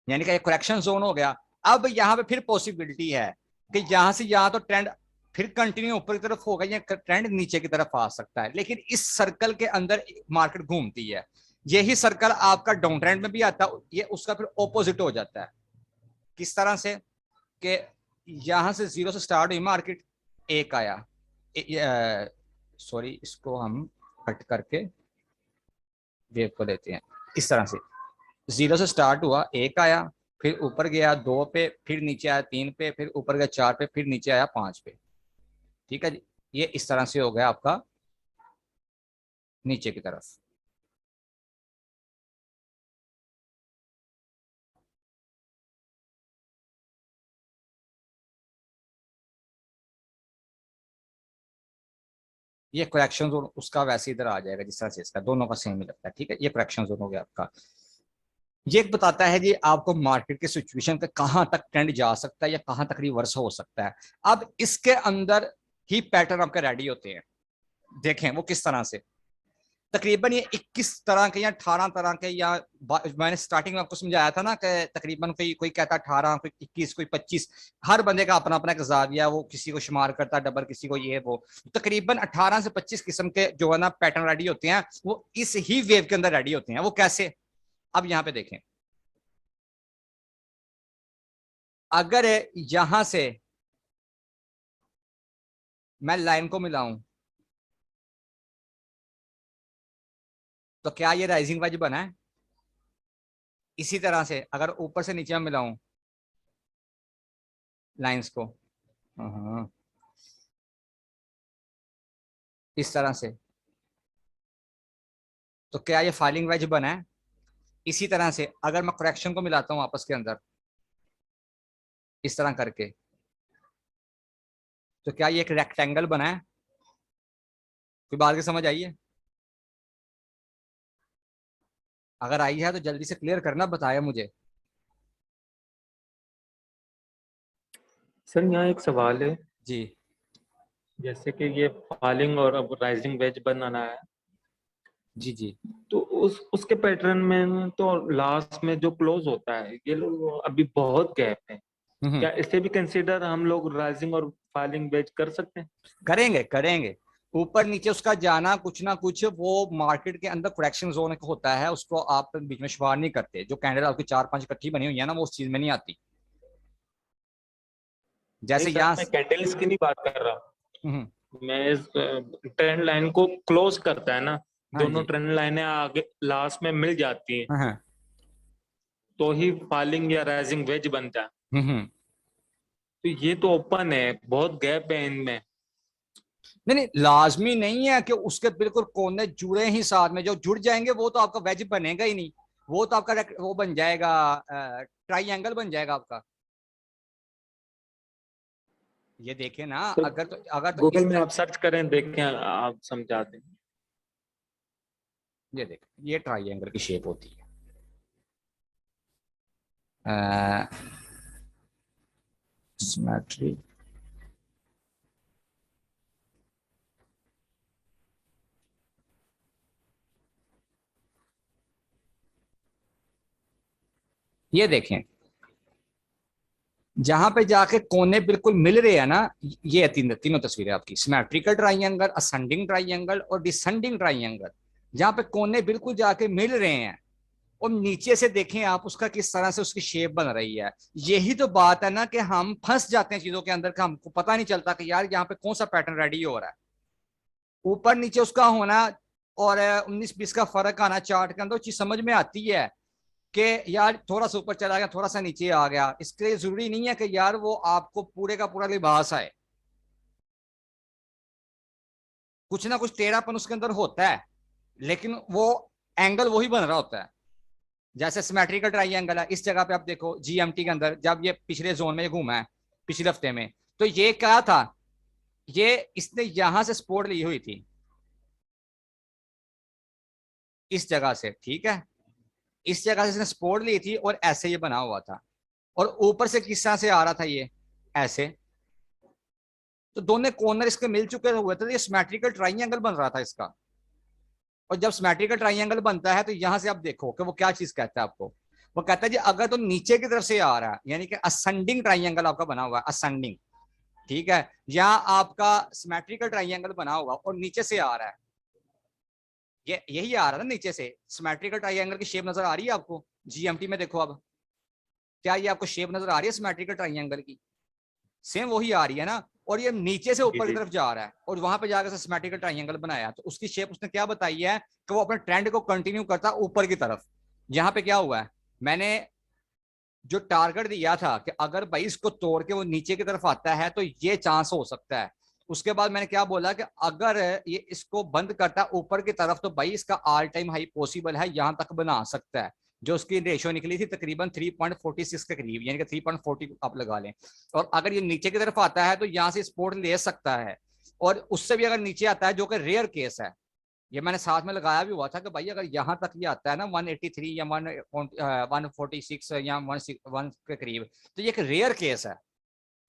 यानी कि एक करेक्शन जोन हो गया। अब यहाँ पे फिर पॉसिबिलिटी है कि यहां से यहाँ तो ट्रेंड फिर कंटिन्यू ऊपर की तरफ होगा या ट्रेंड नीचे की तरफ आ सकता है, लेकिन इस सर्कल के अंदर मार्केट घूमती है। यही सर्कल आपका डाउन ट्रेंड में भी आता है, ये उसका फिर ऑपोजिट हो जाता है। किस तरह से कि यहां से जीरो से स्टार्ट हुई मार्केट, एक आया, सॉरी इसको हम कट करके वेव को लेते हैं इस तरह से, जीरो से स्टार्ट हुआ, एक आया, फिर ऊपर गया 2 पे, फिर नीचे आया 3 पे, फिर ऊपर गया 4 पे, फिर नीचे आया 5 पे। ठीक है जी, ये इस तरह से हो गया आपका नीचे की तरफ। ये करेक्शन जोन उसका वैसे इधर आ जाएगा जिस तरह से इसका, दोनों का सेम ही लगता है, ठीक है। ये करेक्शन जोन हो गया आपका। ये एक बताता है जी आपको मार्केट के सिचुएशन का कहां तक ट्रेंड जा सकता है या कहां तक रिवर्स हो सकता है। अब इसके अंदर ही पैटर्न आपके रेडी होते हैं, देखें वो किस तरह से। तकरीबन ये 21 तरह के या 18 तरह के, या मैंने स्टार्टिंग में आपको समझाया था ना कि तकरीबन कोई कहता 18, कोई 21, कोई 25, हर बंदे का अपना अपना एक जाविया, वो किसी को शुमार करता डबल, किसी को ये वो। तकरीबन 18 से 25 किस्म के जो है ना पैटर्न रेडी होते हैं, वो इस ही वेव के अंदर रेडी होते हैं। वो कैसे, अब यहां पे देखें, अगर यहां से मैं लाइन को मिलाऊं तो क्या ये राइजिंग वेज बना है। इसी तरह से अगर ऊपर से नीचे में मिलाऊं लाइंस को, हाँ, इस तरह से, तो क्या ये फॉलिंग वेज बना है। इसी तरह से अगर मैं करेक्शन को मिलाता हूं आपस के अंदर इस तरह करके, तो क्या ये एक रेक्टेंगल बना है। कोई बात की समझ आई है? अगर आई है तो जल्दी से क्लियर करना, बताया मुझे।
सर यहाँ एक सवाल है,
जी
जैसे कि ये फॉलिंग और अब राइजिंग वेज बनाना है,
जी जी।
तो उसके पैटर्न में तो लास्ट में जो क्लोज होता है, ये लोग अभी बहुत गैप है, क्या इसे भी कंसीडर हम लोग राइजिंग और फॉलिंग वेज कर सकते हैं?
करेंगे करेंगे। ऊपर नीचे उसका जाना कुछ ना कुछ वो मार्केट के अंदर करेक्शन जोन होता है, उसको आप बीच में शुमार नहीं करते। जो कैंडल आपकी 4-5 इकट्ठी बनी हुई है ना, वो उस चीज में नहीं आती। जैसे
नहीं सर,
यहाँ
मैं कैंडल्स की नहीं बात कर रहा,
हम्म,
मैं इस ट्रेंड लाइन को क्लोज करता है ना,
हाँ
दोनों
जी,
ट्रेंड लाइनें आगे लास्ट में मिल जाती हैं,
हाँ हाँ,
तो ही फॉलिंग या राइजिंग वेज बनता है।
हम्म।
तो ये तो ओपन है, बहुत गैप है इनमें।
नहीं नहीं, लाजमी नहीं है कि उसके बिल्कुल कोने जुड़े ही साथ में। जो जुड़ जाएंगे वो तो आपका वेज बनेगा ही नहीं, वो तो आपका वो बन जाएगा, ट्राइंगल बन जाएगा आपका। ये देखे ना,
तो
अगर तो
गूगल
इस
में
तरह,
आप सर्च करें, देखें, आप समझा दें।
ये देख, ये ट्राइंगल की शेप होती है, सिमेट्री। ये देखें, जहां पे जाके कोने बिल्कुल मिल रहे हैं ना, ये तीनों तस्वीरें आपकी, सिमेट्रिकल ट्राइंगल, असेंडिंग ट्राइंगल और डिसेंडिंग ट्राइंगल। जहां पे कोने बिल्कुल जाके मिल रहे हैं, और नीचे से देखें आप उसका किस तरह से उसकी शेप बन रही है। यही तो बात है ना कि हम फंस जाते हैं चीजों के अंदर, कि हमको पता नहीं चलता कि यार यहाँ पे कौन सा पैटर्न रेडी हो रहा है। ऊपर नीचे उसका होना और 19-20 का फर्क आना चार्ट के अंदर, चीज समझ में आती है कि यार थोड़ा सा ऊपर चला गया, थोड़ा सा नीचे आ गया। इसके लिए जरूरी नहीं है कि यार वो आपको पूरे का पूरा लिबास आए, कुछ ना कुछ टेढ़ापन उसके अंदर होता है, लेकिन वो एंगल वही बन रहा होता है। जैसे सिमेट्रिकल ट्राइंगल है, इस जगह पे आप देखो जीएमटी के अंदर, जब ये पिछले जोन में घूमा है पिछले हफ्ते में, तो ये क्या था, ये इसने यहां से सपोर्ट ली हुई थी इस जगह से, ठीक है। इस जगह से इसने सपोर्ट ली थी और ऐसे ये बना हुआ था, और ऊपर से किस तरह से आ रहा था ये ऐसे। तो दोनों कॉर्नर इसके मिल चुके हुए थे, तो ये सिमेट्रिकल ट्राइंगल बन रहा था इसका। और जब सिमेट्रिकल ट्राइंगल बनता है तो यहां से आप देखो कि वो क्या चीज कहता है आपको। वो कहता है जी अगर तो नीचे की तरफ से आ रहा है, यानी कि असेंडिंग ट्राइंगल आपका बना हुआ है, असेंडिंग, ठीक है। यहाँ आपका सिमेट्रिकल ट्राइंगल बना हुआ और नीचे से आ रहा है, ये यही आ रहा है ना नीचे से। सिमेट्रिकल ट्राइंगल की शेप नजर आ रही है आपको, जीएमटी में देखो अब, क्या ये आपको शेप नजर आ रही है सिमेट्रिकल ट्राइंगल की? सेम वही आ रही है ना। और ये नीचे से ऊपर की तरफ जा रहा है, और वहां पे जाकर सिमेट्रिकल ट्राइंगल बनाया, तो उसकी शेप उसने क्या बताई है कि वो अपने ट्रेंड को कंटिन्यू करता है ऊपर की तरफ। यहाँ पे क्या हुआ है, मैंने जो टारगेट दिया था कि अगर भाई इसको तोड़ के वो नीचे की तरफ आता है तो ये चांस हो सकता है। उसके बाद मैंने क्या बोला कि अगर ये इसको बंद करता है ऊपर की तरफ, तो भाई इसका ऑल टाइम हाई पॉसिबल है, यहां तक बना सकता है। जो उसकी रेशियो निकली थी तकरीबन 3.46 के करीब, यानी कि 3.40 आप लगा लें। और अगर ये नीचे की तरफ आता है तो यहाँ से सपोर्ट ले सकता है, और उससे भी अगर नीचे आता है, जो कि रेयर केस है, ये मैंने साथ में लगाया भी हुआ था कि भाई अगर यहाँ तक ये आता है ना 183 या 146 या 1 के करीब, तो ये एक रेयर केस है।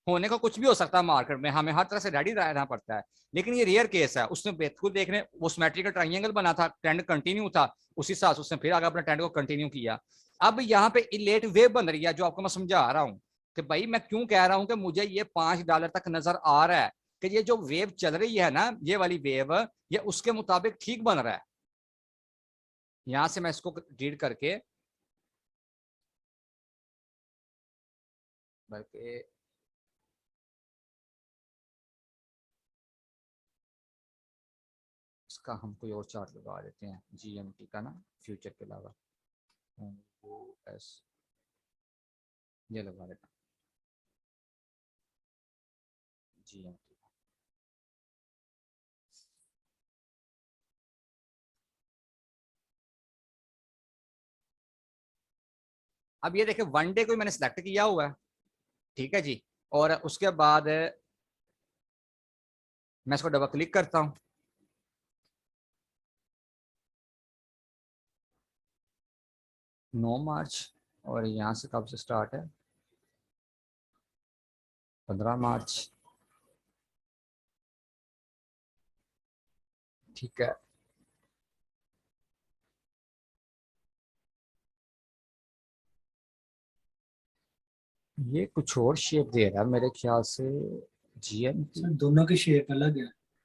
होने का कुछ भी हो सकता है मार्केट में, हमें हर तरह से रेडी रहना पड़ता है, लेकिन ये रेयर केस है। उसने बिल्कुल देखने वो सिमेट्रिकल ट्रायंगल बना था, ट्रेंड कंटिन्यू था, उसी हिसाब से उसने फिर आगे अपने ट्रेंड को कंटिन्यू किया। अब यहाँ पे इलेट वेव बन रही है, जो आपको मैं समझा रहा हूँ कि भाई मैं क्यों कह रहा हूँ कि मुझे ये $5 तक नजर आ रहा है कि ये जो वेव चल रही है ना, ये वाली वेव, ये उसके मुताबिक ठीक बन रहा है। यहां से मैं इसको रीड करके बल्कि इसका हम कोई और चार्ट लगा देते हैं जीएमटी का ना, फ्यूचर के अलावा ये लगा देते हैं जीएमटी। अब ये देखिए 1 डे को मैंने सिलेक्ट किया हुआ है, ठीक है जी। और उसके बाद मैं इसको डबल क्लिक करता हूं, मार्च, और यहां से कब से स्टार्ट है, 15 मार्च, ठीक है। ये कुछ और शेप दे रहा है मेरे ख्याल से जीएमटी,
सर दोनों की शेप अलग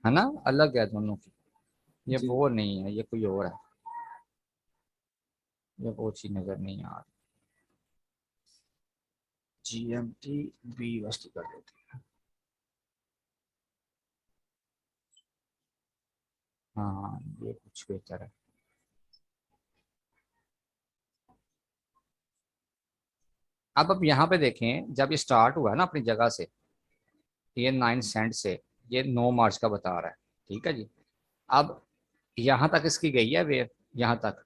है ना, अलग है दोनों की। ये
जी।
वो नहीं है, ये कोई और है, ये वो चीज नजर नहीं आ रही। जीएमटी बी वस्तु कर देते हैं, हाँ ये कुछ बेहतर है। अब यहाँ पे देखें, जब ये स्टार्ट हुआ ना अपनी जगह से, ये 9 सेंट से, ये 9 मार्च का बता रहा है, ठीक है जी। अब यहाँ तक इसकी गई है वेव, यहाँ तक,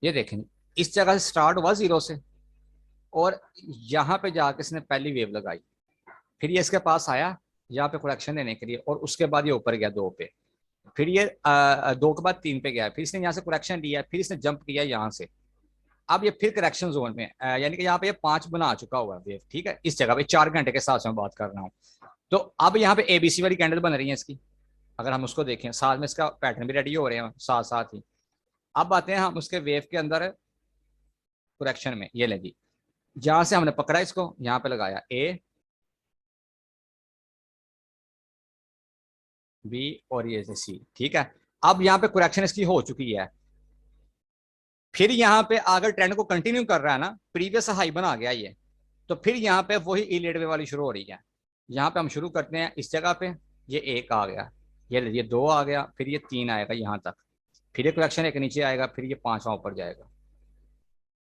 ये देखें इस जगह से स्टार्ट हुआ 0 से, और यहाँ पे जाके इसने पहली वेव लगाई, फिर ये इसके पास आया यहाँ पे करेक्शन देने के लिए, और उसके बाद ये ऊपर गया 2 पे, फिर ये 2 के बाद 3 पे गया, फिर इसने यहाँ से करेक्शन लिया, फिर इसने जंप किया यहाँ से। अब ये फिर करेक्शन जोन में, यानी कि यहाँ पे ये 5 बना चुका हुआ है वेव, ठीक है। इस जगह पे 4 घंटे के साथ मैं बात कर रहा हूँ। तो अब यहाँ पे एबीसी वाली कैंडल बन रही है इसकी, अगर हम उसको देखें, साथ में इसका पैटर्न भी रेडी हो रहे हैं साथ साथ ही। अब आते हैं हम उसके वेव के अंदर करेक्शन में, ये लगी जहां से हमने पकड़ा इसको, यहाँ पे लगाया ए बी और ये सी, ठीक है। अब यहाँ पे करेक्शन इसकी हो चुकी है, फिर यहाँ पे अगर ट्रेंड को कंटिन्यू कर रहा है ना, प्रीवियस हाई बना गया ये, तो फिर यहाँ पे वही इलेट वे वाली शुरू हो रही है। यहाँ पे हम शुरू करते हैं इस जगह पे, ये 1 आ गया, ये 2 आ गया, फिर ये 3 आएगा यहाँ तक, फिर ये करेक्शन एक नीचे आएगा, फिर ये 5वां ऊपर जाएगा।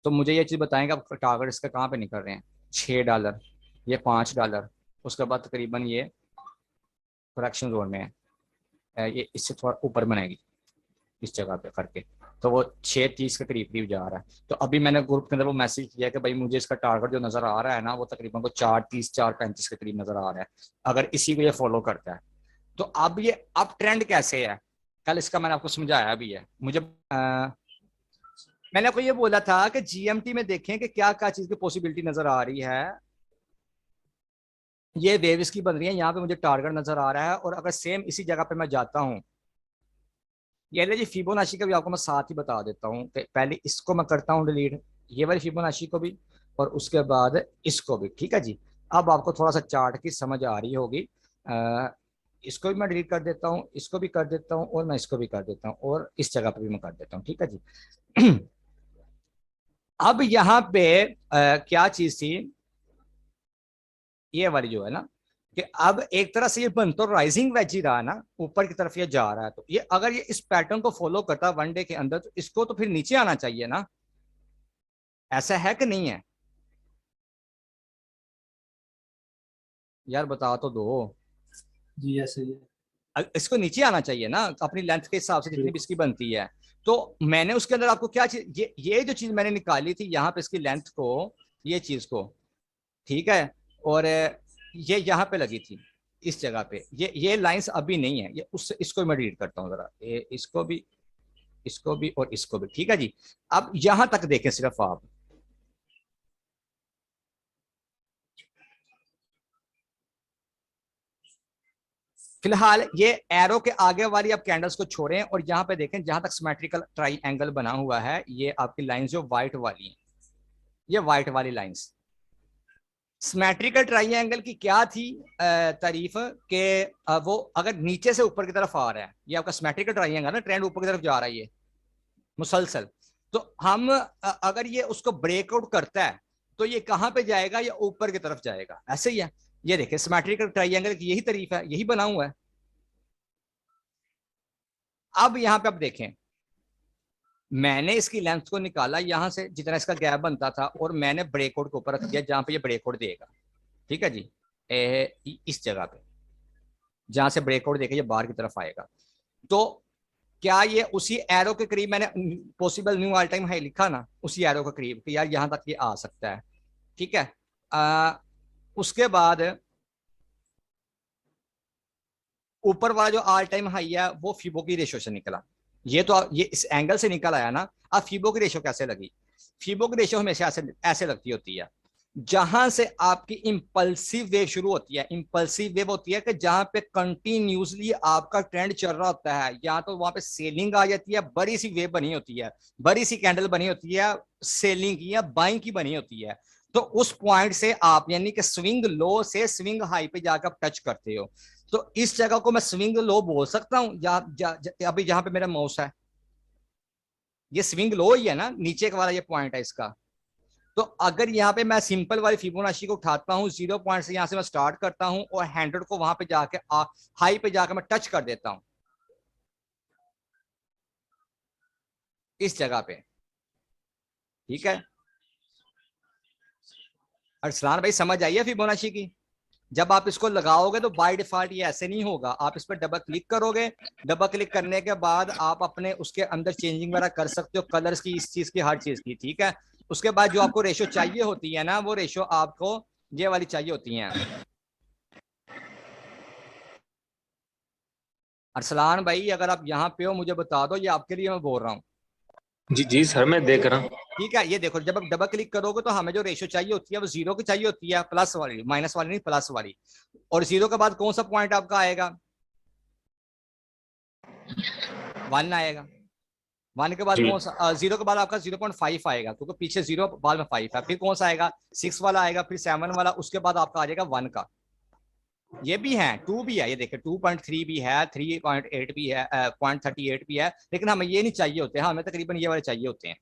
तो मुझे ये चीज बताएंगे अब टारगेट इसका कहाँ पे निकल रहे हैं, $6, ये $5, उसके बाद तकरीबन ये करेक्शन जोन में है, ये इससे थोड़ा ऊपर बनेगी इस जगह पे करके, तो वो 6:30 के करीब करीब जा रहा है। तो अभी मैंने ग्रुप के अंदर वो मैसेज किया कि भाई मुझे इसका टारगेट जो नजर आ रहा है ना, वो तकरीबन को 4:30 4:35 के करीब नजर आ रहा है, अगर इसी को ये फॉलो करता है। तो अब ये अब ट्रेंड कैसे है, कल इसका मैंने आपको समझाया भी है। मुझे मैंने आपको ये बोला था कि जीएमटी में देखें कि क्या क्या चीज की पॉसिबिलिटी नजर आ रही है। ये वेव्स की बन रही है, यहाँ पे मुझे टारगेट नजर आ रहा है, और अगर सेम इसी जगह पे मैं जाता हूँ, ये ले जी फिबोनाची का भी आपको मैं साथ ही बता देता हूँ कि पहले इसको मैं करता हूँ डिलीट, ये वाली फिबोनाची को भी, और उसके बाद इसको भी, ठीक है जी। अब आपको थोड़ा सा चार्ट की समझ आ रही होगी। इसको भी मैं डिलीट कर देता हूँ, इसको भी कर देता हूँ, और मैं इसको भी कर देता हूँ, और इस जगह पर भी मैं कर देता हूँ, ठीक है जी। अब यहाँ पे क्या चीज थी ये वाली जो है ना, कि अब एक तरह से ये बन तो राइजिंग वेज ही रहा ना, ऊपर की तरफ ये जा रहा है, तो ये अगर ये इस पैटर्न को फॉलो करता वन डे के अंदर तो इसको तो फिर नीचे आना चाहिए ना, ऐसा है कि नहीं है यार, बता तो दो।
जी ऐसे ही है।
इसको नीचे आना चाहिए ना अपनी लेंथ के हिसाब से जितनी भी
बिल्कुल।
इसकी बनती है। तो मैंने उसके अंदर आपको क्या चीज, ये जो चीज मैंने निकाली थी यहाँ पे इसकी लेंथ को, ये चीज को, ठीक है, और ये यहाँ पे लगी थी इस जगह पे, ये लाइंस अभी नहीं है, ये उससे इसको मैं डिलीट करता हूँ जरा, ये इसको भी और इसको भी, ठीक है जी। अब यहां तक देखें सिर्फ आप, फिलहाल ये एरो के आगे वाली आप कैंडल्स को छोड़ें और यहां पे देखें जहां तक सिमेट्रिकल ट्राइएंगल बना हुआ है, ये आपकी लाइंस जो व्हाइट वाली हैं, ये व्हाइट वाली लाइंस। सिमेट्रिकल ट्राइएंगल की क्या थी तारीफ के, वो अगर नीचे से ऊपर की तरफ आ रहा है, ये आपका सिमेट्रिकल ट्राइएंगल ना, ट्रेंड ऊपर की तरफ जा रहा है ये मुसलसल, तो हम अगर ये उसको ब्रेकआउट करता है तो ये कहां पे जाएगा, ये ऊपर की तरफ जाएगा, ऐसे ही है। ये देखिए सिमेट्रिकल ट्राइएंगल की यही तारीफ है, यही बना हुआ है। अब यहां पे आप देखें, मैंने इसकी लेंथ को निकाला यहां से जितना इसका गैप बनता था, और मैंने ब्रेकआउट के ऊपर रख दिया जहां पे ये ब्रेकआउट देगा, ठीक है जी, इस जगह पे जहां से ब्रेकआउट देगा ये बाहर की तरफ आएगा। तो क्या ये उसी एरो के करीब, मैंने possible knew all time high लिखा ना, उसी एरो के करीब कि यार यहां तक ये आ सकता है, ठीक है। उसके बाद ऊपर वाला जो ऑल टाइम हाई है वो फिबो की रेशो से निकला, ये तो ये इस एंगल से निकल आया ना। अब फिबो की रेशो कैसे लगी, फिबो की रेशो हमेशा ऐसे ऐसे लगती होती है, जहां से आपकी इंपल्सिव वेव शुरू होती है। इंपल्सिव वेव होती है कि जहां पे कंटिन्यूसली आपका ट्रेंड चल रहा होता है, या तो वहां पे सेलिंग आ जाती है, बड़ी सी वेव बनी होती है, बड़ी सी कैंडल बनी होती है, सेलिंग की या बाइंग की बनी होती है। तो उस पॉइंट से आप यानी कि स्विंग लो से स्विंग हाई पे जाकर आप टच करते हो, तो इस जगह को मैं स्विंग लो बोल सकता हूं, अभी जहां पे मेरा माउस है ये स्विंग लो ही है ना, नीचे वाला ये पॉइंट है इसका। तो अगर यहाँ पे मैं सिंपल वाली फिबोनाची को उठाता हूँ, 0 पॉइंट से यहां से मैं स्टार्ट करता हूँ और 100 को वहां पे जाके हाई पे जाकर मैं टच कर देता हूं इस जगह पे, ठीक है। अरसलान भाई समझ आइए फिबोनाची की, जब आप इसको लगाओगे तो बाय डिफॉल्ट ये ऐसे नहीं होगा, आप इस पर डबल क्लिक करोगे, डबल क्लिक करने के बाद आप अपने उसके अंदर चेंजिंग वगैरह कर सकते हो, कलर्स की, इस चीज की, हर चीज की, ठीक है। उसके बाद जो आपको रेशो चाहिए होती है ना, वो रेशो आपको ये वाली चाहिए होती है। अरसलान भाई अगर आप यहाँ पे हो मुझे बता दो, ये आपके लिए मैं बोल रहा हूँ,
जी जी सर, मैं देख रहा हूँ।
ठीक है। ये देखो जब आप डबल क्लिक करोगे तो हमें जो रेशो चाहिए होती है वो 0 की चाहिए होती है, प्लस वाली, माइनस वाली नहीं, प्लस वाली। और 0 के बाद कौन सा पॉइंट आपका आएगा, 1 आएगा। 1 के बाद
जी
कौन सा, 0 के बाद आपका 0.5 आएगा, क्योंकि पीछे 0 बाद में 5 है। फिर कौन सा आएगा, 6 वाला आएगा, फिर 7 वाला, उसके बाद आपका आ जाएगा 1 का। ये भी है, 2 भी है, ये देखिए 2.3 भी है, 3.8 भी है, 0.38 भी है, लेकिन हमें ये नहीं चाहिए होते हैं, हमें तकरीबन ये वाले चाहिए होते हैं।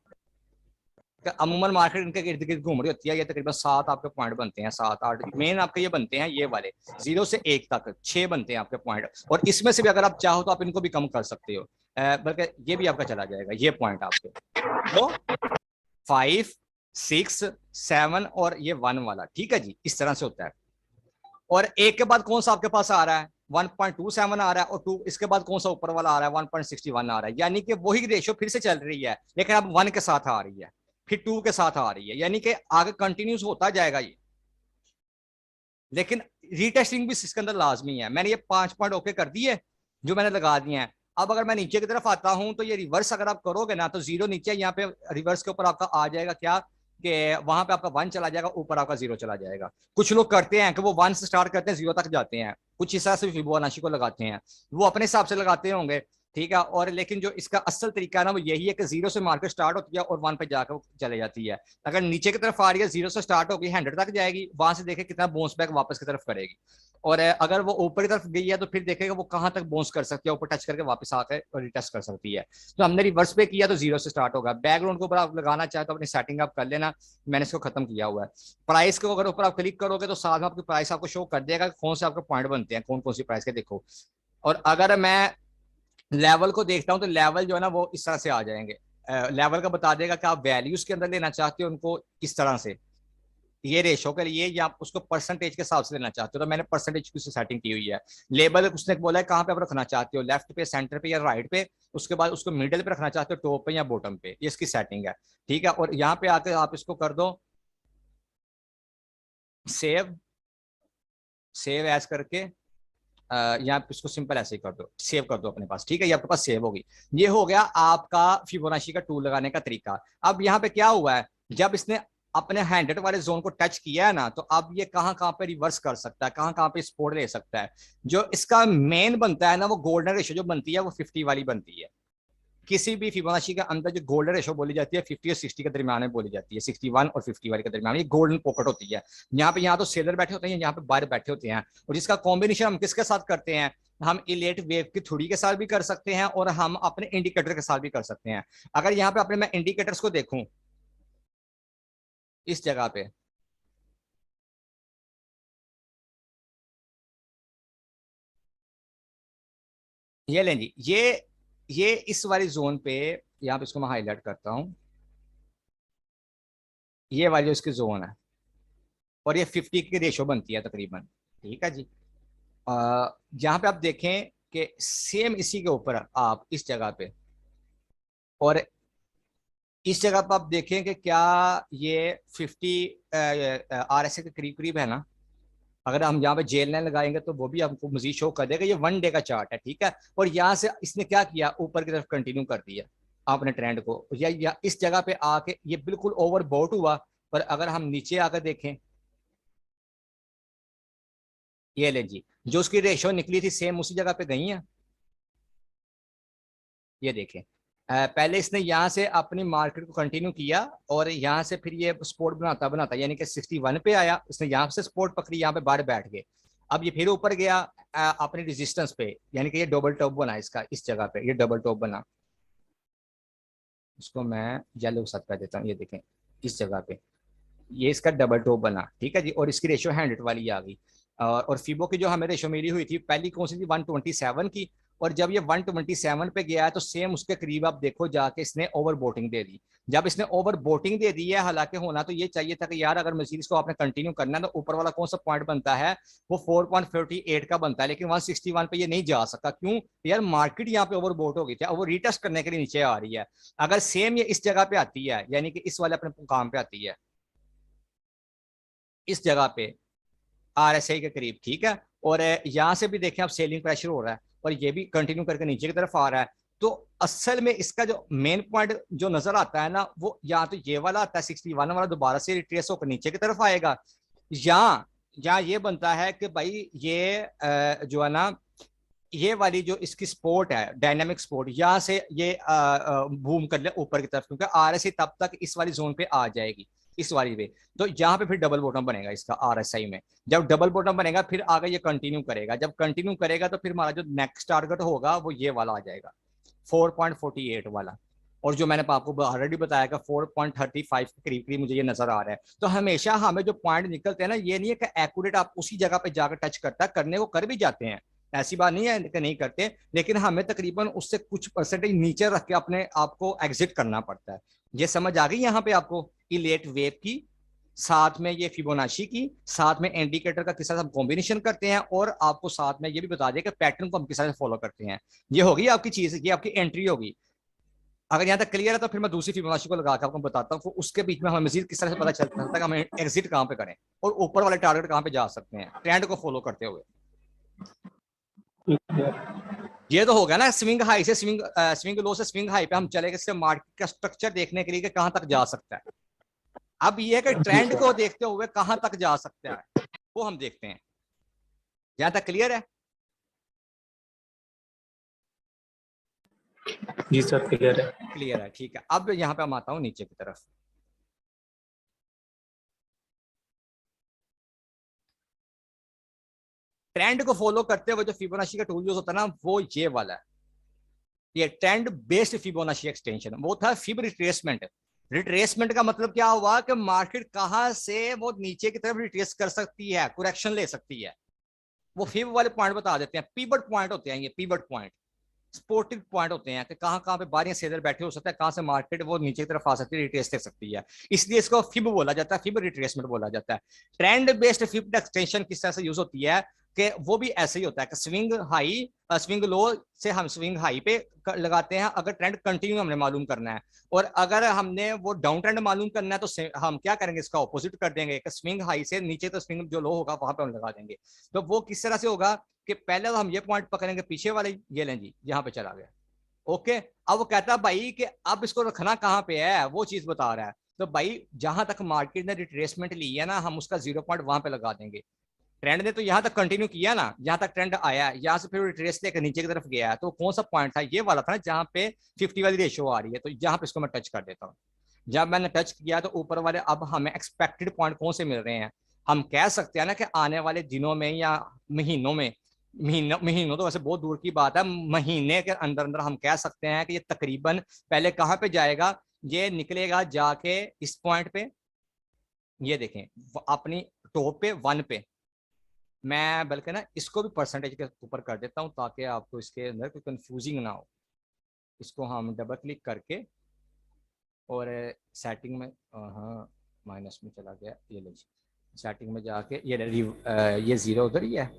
अमूमन मार्केट इनके इर्द गिर्द घूम रही होती है, ये तकरीबन 7 आपके पॉइंट बनते हैं, 7-8 मेन आपके ये बनते हैं, ये वाले 0 से 1 तक 6 बनते हैं आपके पॉइंट। और इसमें से भी अगर आप चाहो तो आप इनको भी कम कर सकते हो, बल्कि ये भी आपका चला जाएगा, ये पॉइंट आपके, तो 5, 6, 7 और ये 1 वाला, ठीक है जी, इस तरह से होता है। और 1 के बाद कौन सा आपके पास आ रहा है, 1.27 आ रहा है, और 2 इसके बाद कौन सा ऊपर वाला आ रहा है, 1.61 आ रहा है, यानी कि वही रेशो फिर से चल रही है, लेकिन अब 1 के साथ आ रही है, फिर 2 के साथ आ रही है, यानी कि आगे कंटिन्यूस होता जाएगा ये। लेकिन रीटेस्टिंग भी इसके अंदर लाजमी है। मैंने ये 5 पॉइंट ओके कर दिए जो मैंने लगा दिए हैं। अब अगर मैं नीचे की तरफ आता हूं तो ये रिवर्स अगर आप करोगे ना, तो 0 नीचे, यहाँ पे रिवर्स के ऊपर आपका आ जाएगा क्या, कि वहां पे आपका 1 चला जाएगा, ऊपर आपका 0 चला जाएगा। कुछ लोग करते हैं कि वो 1 से स्टार्ट करते हैं 0 तक जाते हैं, कुछ इस तरह से फिबोनाची को लगाते हैं, वो अपने हिसाब से लगाते होंगे, ठीक है। और लेकिन जो इसका असल तरीका है ना वो यही है कि 0 से मार्केट स्टार्ट होती है और 1 पे जाकर चले जाती है। अगर नीचे की तरफ आ रही है 0 से स्टार्ट होगी 100 तक जाएगी, वहां से देखे कितना बाउंस बैक वापस की तरफ करेगी। और अगर वो ऊपर की तरफ गई है तो फिर देखेगा वो कहां तक बाउंस कर सकती है, ऊपर टच करके वापस आकर रिटेस्ट कर सकती है। तो हमने रिवर्स पे किया तो 0 से स्टार्ट होगा। बैकग्राउंड के ऊपर आप लगाना चाहे तो अपनी सेटिंग आप कर लेना, मैंने इसको खत्म किया हुआ है। प्राइस के अगर ऊपर आप क्लिक करोगे तो साथ में आपकी प्राइस आपको शो कर देगा कौन से आपके पॉइंट बनते हैं, कौन कौन सी प्राइस के देखो। और अगर मैं लेवल को देखता हूं तो लेवल जो है ना वो इस तरह से आ जाएंगे। लेवल का बता देगा कि आप वैल्यूज के अंदर लेना चाहते हो उनको किस तरह से, ये रेशो के लिए, या आप उसको परसेंटेज के हिसाब से लेना चाहते हो। तो मैंने परसेंटेज की सेटिंग की हुई है। लेबल उसने बोला है कहाँ पे आप रखना चाहते हो, लेफ्ट पे, सेंटर पे या राइट पे। उसके बाद उसको मिडिल पे रखना चाहते हो, टॉप पे या बॉटम पे, ये इसकी सेटिंग है। ठीक है। और यहाँ पे आकर आप इसको कर दो सेव, सेव एज करके यहाँ पे इसको सिंपल ऐसे ही कर दो, सेव कर दो अपने पास। ठीक है, ये आपके पास सेव होगी। ये हो गया आपका फिबोनाची का टूल लगाने का तरीका। अब यहाँ पे क्या हुआ है, जब इसने अपने 100 वाले जोन को टच किया है ना, तो अब ये कहां कहां पे रिवर्स कर सकता है, कहां कहां पे सपोर्ट ले सकता है। जो इसका मेन बनता है ना, वो गोल्डन रेशो जो बनती है वो 50 वाली बनती है। किसी भी फिबोनाची के अंदर जो गोल्डन रेशो बोली जाती है 50 और 60 के दरमियान में बोली जाती है, 61 और 50 वाले के दरमियान, ये गोल्डन पॉकेट होती है। यहाँ तो सेलर बैठे होते हैं, यहाँ पे बायर बैठे होते हैं। और जिसका कॉम्बिनेशन हम किसके साथ करते हैं, हम इलेट वेव की थ्योरी के साथ भी कर सकते हैं और हम अपने इंडिकेटर के साथ भी कर सकते हैं। अगर यहाँ पे अपने मैं इंडिकेटर्स को देखूं इस जगह पे, ये लें जी, ये इस वाली जोन पे, यहाँ पे इसको मैं हाईलाइट करता हूं, ये वाली जो इसकी जोन है और ये 50 की रेशो बनती है तकरीबन। ठीक है जी। जहां पे आप देखें कि सेम इसी के ऊपर आप इस जगह पे और इस जगह पर आप देखें कि क्या ये 50 RSI के करीब करीब है ना। अगर हम यहाँ पे जेल लाइन लगाएंगे तो वो भी हमको मजीद शो कर देगा। ये 1 डे का चार्ट है। ठीक है। और यहाँ से इसने क्या किया, ऊपर की तरफ कंटिन्यू कर दिया आपने ट्रेंड को, या इस जगह पे आके ये बिल्कुल ओवरबॉट हुआ। पर अगर हम नीचे आकर देखें, ये ले जी, जो उसकी रेशो निकली थी सेम उसी जगह पे गई है। ये देखें, पहले इसने यहाँ से अपनी मार्केट को कंटिन्यू किया और यहाँ से फिर ये सपोर्ट बनाता बनाता यानी कि 61 पे आया, इसने यहाँ से सपोर्ट पकड़ी, यहाँ पे बाहर बैठ गए। अब ये फिर ऊपर गया अपनी रेजिस्टेंस पे, यानी कि ये डबल टॉप बना इसका, इस जगह पे ये डबल टॉप बना। इसको मैं येलो के साथ कर देता हूँ। ये देखें इस जगह पे ये इसका डबल टॉप बना। ठीक है जी। और इसकी रेशो 100 वाली आ गई। और फीबो की जो हमें रेशो मिली हुई थी पहली कौन सी थी, 127 की। और जब ये 127 पे गया है तो सेम उसके करीब आप देखो जाके इसने ओवर बोटिंग दे दी। जब इसने ओवर बोटिंग दे दी है, हालांकि होना तो ये चाहिए था कि यार अगर मजीद इसको आपने कंटिन्यू करना है तो ऊपर वाला कौन सा पॉइंट बनता है, वो 4.48 का बनता है। लेकिन 161 पे ये नहीं जा सका। क्यों यार, मार्केट यहाँ पे ओवर बोट हो गई थी, वो रिटेस्ट करने के लिए नीचे आ रही है। अगर सेम ये इस जगह पे आती है, यानी कि इस वाले अपने मुकाम पे आती है, इस जगह पे RSI के करीब, ठीक है, और यहां से भी देखें आप सेलिंग प्रेशर हो रहा है और ये भी कंटिन्यू करके नीचे की तरफ आ रहा है। तो असल में इसका जो मेन पॉइंट जो नजर आता है ना, वो या तो ये वाला आता है 61 वाला, दोबारा से रिट्रेस होकर नीचे की तरफ आएगा, या ये बनता है कि भाई ये जो है ना, ये वाली जो इसकी स्पोर्ट है डायनामिक स्पोर्ट, यहाँ से ये बूम कर ले ऊपर की तरफ, क्योंकि RSI तब तक इस वाली जोन पे आ जाएगी, इस वाली पे। तो यहाँ पे फिर डबल बॉटम बनेगा इसका RSI में। जब डबल बॉटम बनेगा फिर आगे ये कंटिन्यू करेगा। जब कंटिन्यू करेगा तो फिर हमारा जो नेक्स्ट टारगेट होगा वो ये वाला आ जाएगा, 4.48 वाला। और जो मैंने आपको ऑलरेडी बताया कि 4.35 के करीब करीब मुझे ये नजर आ रहा है। तो हमेशा हमें जो पॉइंट निकलते हैं ना, ये नहीं है कि एक्यूरेट आप उसी जगह पे जाकर टच करता है, करने को कर भी जाते हैं, ऐसी बात नहीं है कि नहीं करते, लेकिन हमें तकरीबन उससे कुछ परसेंटेज नीचे रख के अपने आप को एग्जिट करना पड़ता है। ये समझ आ गई यहाँ पे आपको, इलेट वेव की साथ में ये फिबोनाची की साथ में इंडिकेटर का किस तरह हम कॉम्बिनेशन करते हैं, और आपको साथ में ये भी बता दें कि पैटर्न को हम किस तरह से फॉलो करते हैं। ये होगी आपकी चीज, ये आपकी एंट्री होगी। अगर यहाँ तक क्लियर है तो फिर मैं दूसरी फिबोनाची को लगा के आपको बताता हूँ, उसके बीच में हमें मजीद किस तरह से पता चलता है कि हम एग्जिट कहाँ पे करें और ऊपर वाले टारगेट कहाँ पे जा सकते हैं ट्रेंड को फॉलो करते हुए। ये तो हो गया ना स्विंग हाई से स्विंग लो से स्विंग हाई पे हम चले गए मार्केट का स्ट्रक्चर देखने के लिए कि कहां तक जा सकता है। अब ये कि ट्रेंड को देखते हुए कहां तक जा सकता है वो हम देखते हैं। यहां तक क्लियर है?
जी सर क्लियर है।
क्लियर है, ठीक है। अब यहाँ पे हम आता हूँ नीचे की तरफ। ट्रेंड को फॉलो करते हुए जो फिबोनाची का टूल यूज होता है ना, वो ये वाला है, ये ट्रेंड बेस्ड फिबोनाची एक्सटेंशन। वो था फिब रिट्रेसमेंट। रिट्रेसमेंट का मतलब क्या हुआ कि मार्केट कहां से वो नीचे की तरफ रिट्रेस कर सकती है, करेक्शन ले सकती है। वो फिब वाले पॉइंट बता देते हैं, पीवट पॉइंट होते हैं ये, पीवट पॉइंट सपोर्टिव पॉइंट होते हैं कि कहां कहां पे बारियां सेलर बैठे हो सकता है, कहां से मार्केट वो नीचे की तरफ आ सकती है, रिट्रेस दे सकती है। इसलिए इसको फिब बोला जाता है, फिब रिट्रेसमेंट बोला जाता है। ट्रेंड बेस्ड फिब एक्सटेंशन किस तरह से यूज होती है कि वो भी ऐसे ही होता है कि स्विंग हाई स्विंग लो से हम स्विंग हाई पे लगाते हैं अगर ट्रेंड कंटिन्यू हमने मालूम करना है, और अगर हमने वो डाउन ट्रेंड मालूम करना है तो हम क्या करेंगे, इसका ऑपोजिट कर देंगे कि स्विंग हाई से नीचे तो स्विंग जो लो होगा वहां पे हम लगा देंगे। तो वो किस तरह से होगा कि पहले तो हम ये पॉइंट पकड़ेंगे पीछे वाले, ये लें जी यहाँ पे चला गया, ओके। अब वो कहता है भाई कि अब इसको रखना कहां पे है, वो चीज बता रहा है। तो भाई जहां तक मार्केट ने रिट्रेसमेंट ली है ना, हम उसका 0 पॉइंट वहां पे लगा देंगे। ट्रेंड ने तो यहां तक कंटिन्यू किया ना, यहां तक ट्रेंड आया, यहां से फिर रिट्रेस लेकर नीचे की तरफ गया है, तो कौन सा पॉइंट था, ये वाला था ना जहां पे 50 वाली रेशियो आ रही है। तो जहां पे इसको मैं टच कर देता हूँ, जब मैंने टच किया तो ऊपर वाले अब हमें एक्सपेक्टेड पॉइंट कौन से मिल रहे हैं। हम कह सकते हैं ना कि आने वाले दिनों में या महीनों में, महीनों तो वैसे बहुत दूर की बात है, महीने के अंदर अंदर हम कह सकते हैं कि ये तकरीबन पहले कहां पे जाएगा, ये निकलेगा जाके इस पॉइंट पे, ये देखें अपनी टॉप पे 1 पे। मैं बल्कि ना इसको भी परसेंटेज के ऊपर कर देता हूं ताकि आपको इसके अंदर कोई कंफ्यूजिंग ना हो। इसको हम डबल क्लिक करके और सेटिंग में, हाँ माइनस में चला गया, ये लो सेटिंग में जाके ये 0 उधर ही है,